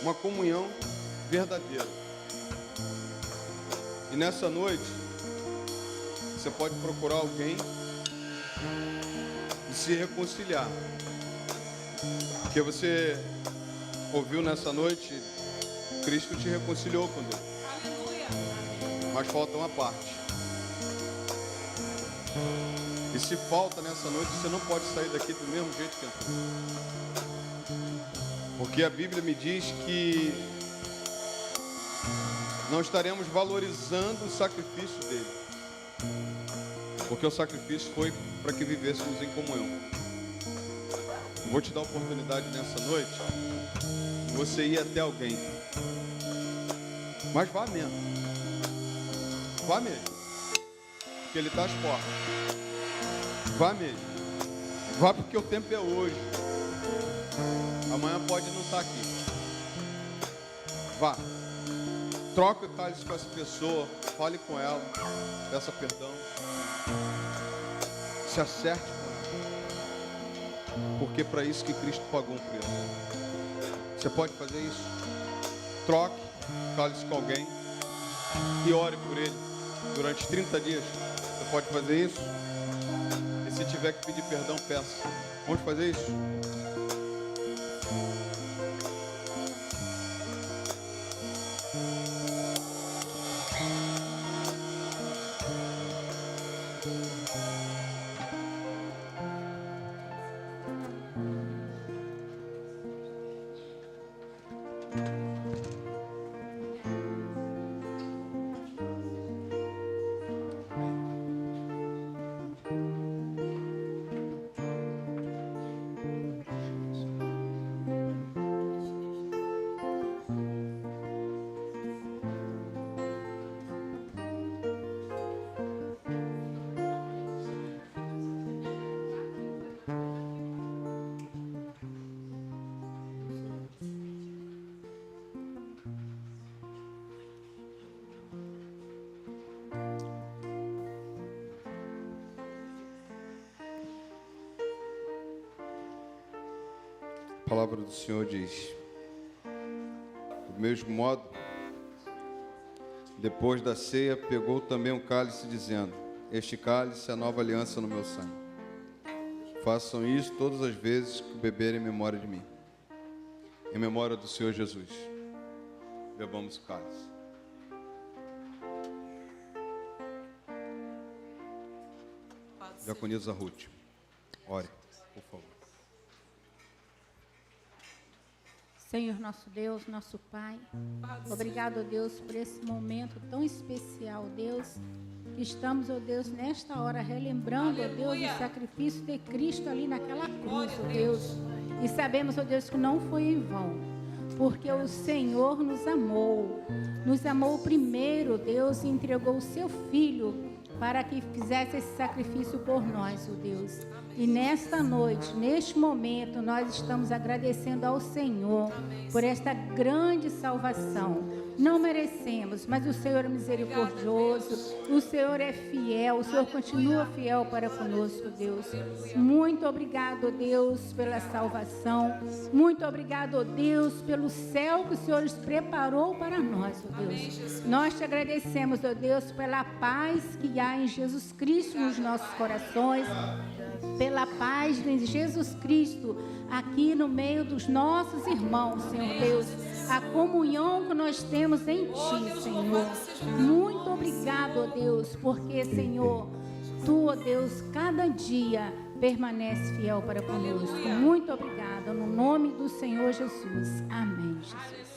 Uma comunhão verdadeira. E nessa noite, você pode procurar alguém e se reconciliar. Porque você ouviu nessa noite, Cristo te reconciliou com Deus. Aleluia. Mas falta uma parte. E se falta nessa noite, você não pode sair daqui do mesmo jeito que entrou. Porque a Bíblia me diz que não estaremos valorizando o sacrifício dele. Porque o sacrifício foi para que vivêssemos em comunhão. Eu vou te dar a oportunidade nessa noite de você ir até alguém. Mas vá mesmo. Vá mesmo. Porque ele está às portas. Vá mesmo. Vá porque o tempo é hoje. Amanhã pode não estar aqui. Vá. Troca o cálice com essa pessoa. Fale com ela. Peça perdão. Se acerte com ela. Porque é para isso que Cristo pagou um preço. Você pode fazer isso. Troque o cálice com alguém. E ore por ele. Durante 30 dias. Você pode fazer isso. E se tiver que pedir perdão, peça. Vamos fazer isso? palavra do Senhor diz: do mesmo modo, depois da ceia, pegou também um cálice, dizendo: este cálice é a nova aliança no meu sangue. Façam isso todas as vezes que beberem em memória de mim. Em memória do Senhor Jesus. Bebamos o cálice. Diaconisa Ruth, ore, por favor. Senhor nosso Deus, nosso Pai, obrigado, ó Deus, por esse momento tão especial, Deus, que estamos, ó Deus, nesta hora relembrando, ó Deus, o sacrifício de Cristo ali naquela cruz, ó Deus, e sabemos, ó Deus, que não foi em vão, porque o Senhor nos amou primeiro, Deus, e entregou o seu Filho para que fizesse esse sacrifício por nós, ó Deus. E nesta noite, neste momento, nós estamos agradecendo ao Senhor por esta grande salvação. Não merecemos, mas o Senhor é misericordioso, o Senhor é fiel, o Senhor continua fiel para conosco, Deus. Muito obrigado, Deus, pela salvação. Muito obrigado, Deus, pelo céu que o Senhor preparou para nós, ó Deus. Nós te agradecemos, ó Deus, pela paz que há em Jesus Cristo nos nossos corações, pela paz de Jesus Cristo aqui no meio dos nossos irmãos, Senhor Deus, a comunhão que nós temos em Ti, Senhor. Muito obrigado, ó Deus, porque, Senhor, Tu, ó Deus, cada dia permanece fiel para conosco. Muito obrigada, no nome do Senhor Jesus. Amém, Jesus.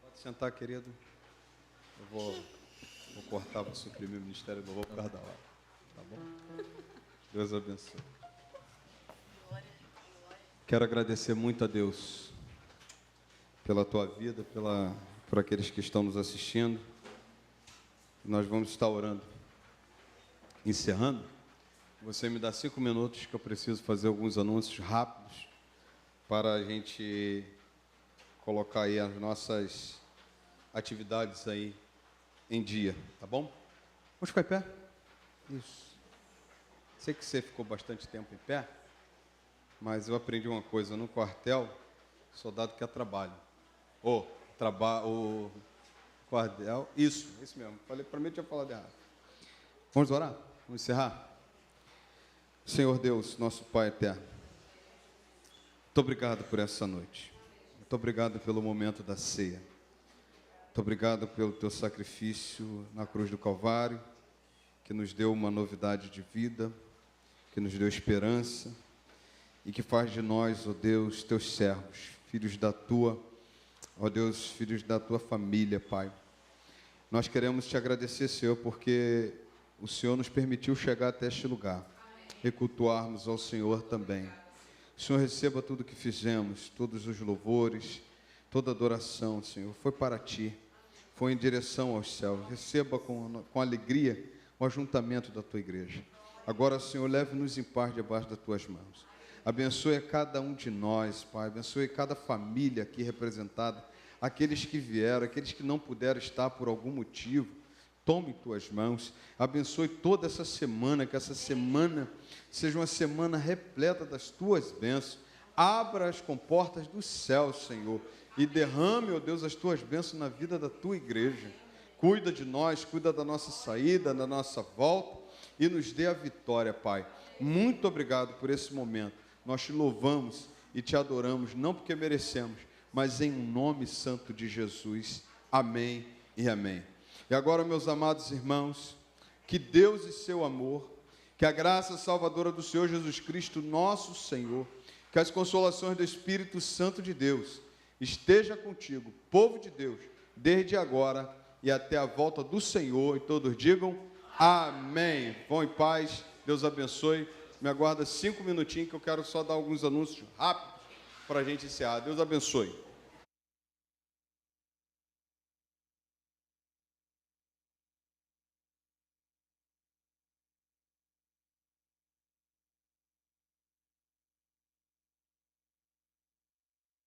Pode sentar, querido. Eu vou cortar para suprimir o ministério do louvor por causa da hora. Tá bom? Deus abençoe. Quero agradecer muito a Deus pela tua vida, por aqueles que estão nos assistindo. Nós vamos estar orando. Encerrando, você me dá 5 minutos que eu preciso fazer alguns anúncios rápidos para a gente colocar aí as nossas atividades aí em dia, tá bom? Vamos ficar em pé? Isso. Sei que você ficou bastante tempo em pé, mas eu aprendi uma coisa: no quartel, soldado quer trabalho. O quartel, isso mesmo. Falei, para mim eu tinha falado errado. Vamos orar? Vamos encerrar? Senhor Deus, nosso Pai eterno, muito obrigado por essa noite. Muito obrigado pelo momento da ceia. Muito obrigado pelo teu sacrifício na cruz do Calvário, que nos deu uma novidade de vida, que nos deu esperança e que faz de nós, ó Deus, teus servos, filhos da tua, ó Deus, filhos da tua família, Pai. Nós queremos te agradecer, Senhor, porque o Senhor nos permitiu chegar até este lugar e cultuarmos ao Senhor também. O Senhor receba tudo que fizemos, todos os louvores, toda adoração, Senhor, foi para Ti, foi em direção aos céus. Receba com alegria o ajuntamento da Tua igreja. Agora, Senhor, leve-nos em paz debaixo das Tuas mãos. Abençoe a cada um de nós, Pai. Abençoe cada família aqui representada, aqueles que vieram, aqueles que não puderam estar por algum motivo. Tome em Tuas mãos. Abençoe toda essa semana, que essa semana seja uma semana repleta das Tuas bênçãos. Abra as comportas do céu, Senhor, e derrame, ó Deus, as Tuas bênçãos na vida da Tua igreja. Cuida de nós, cuida da nossa saída, da nossa volta, e nos dê a vitória, Pai. Muito obrigado por esse momento. Nós te louvamos e te adoramos, não porque merecemos, mas em nome santo de Jesus. Amém e amém. E agora, meus amados irmãos, que Deus e seu amor, que a graça salvadora do Senhor Jesus Cristo, nosso Senhor, que as consolações do Espírito Santo de Deus esteja contigo, povo de Deus, desde agora e até a volta do Senhor. E todos digam amém. Vão em paz, Deus abençoe. Me aguarda 5 minutinhos que eu quero só dar alguns anúncios rápidos para a gente encerrar. Deus abençoe.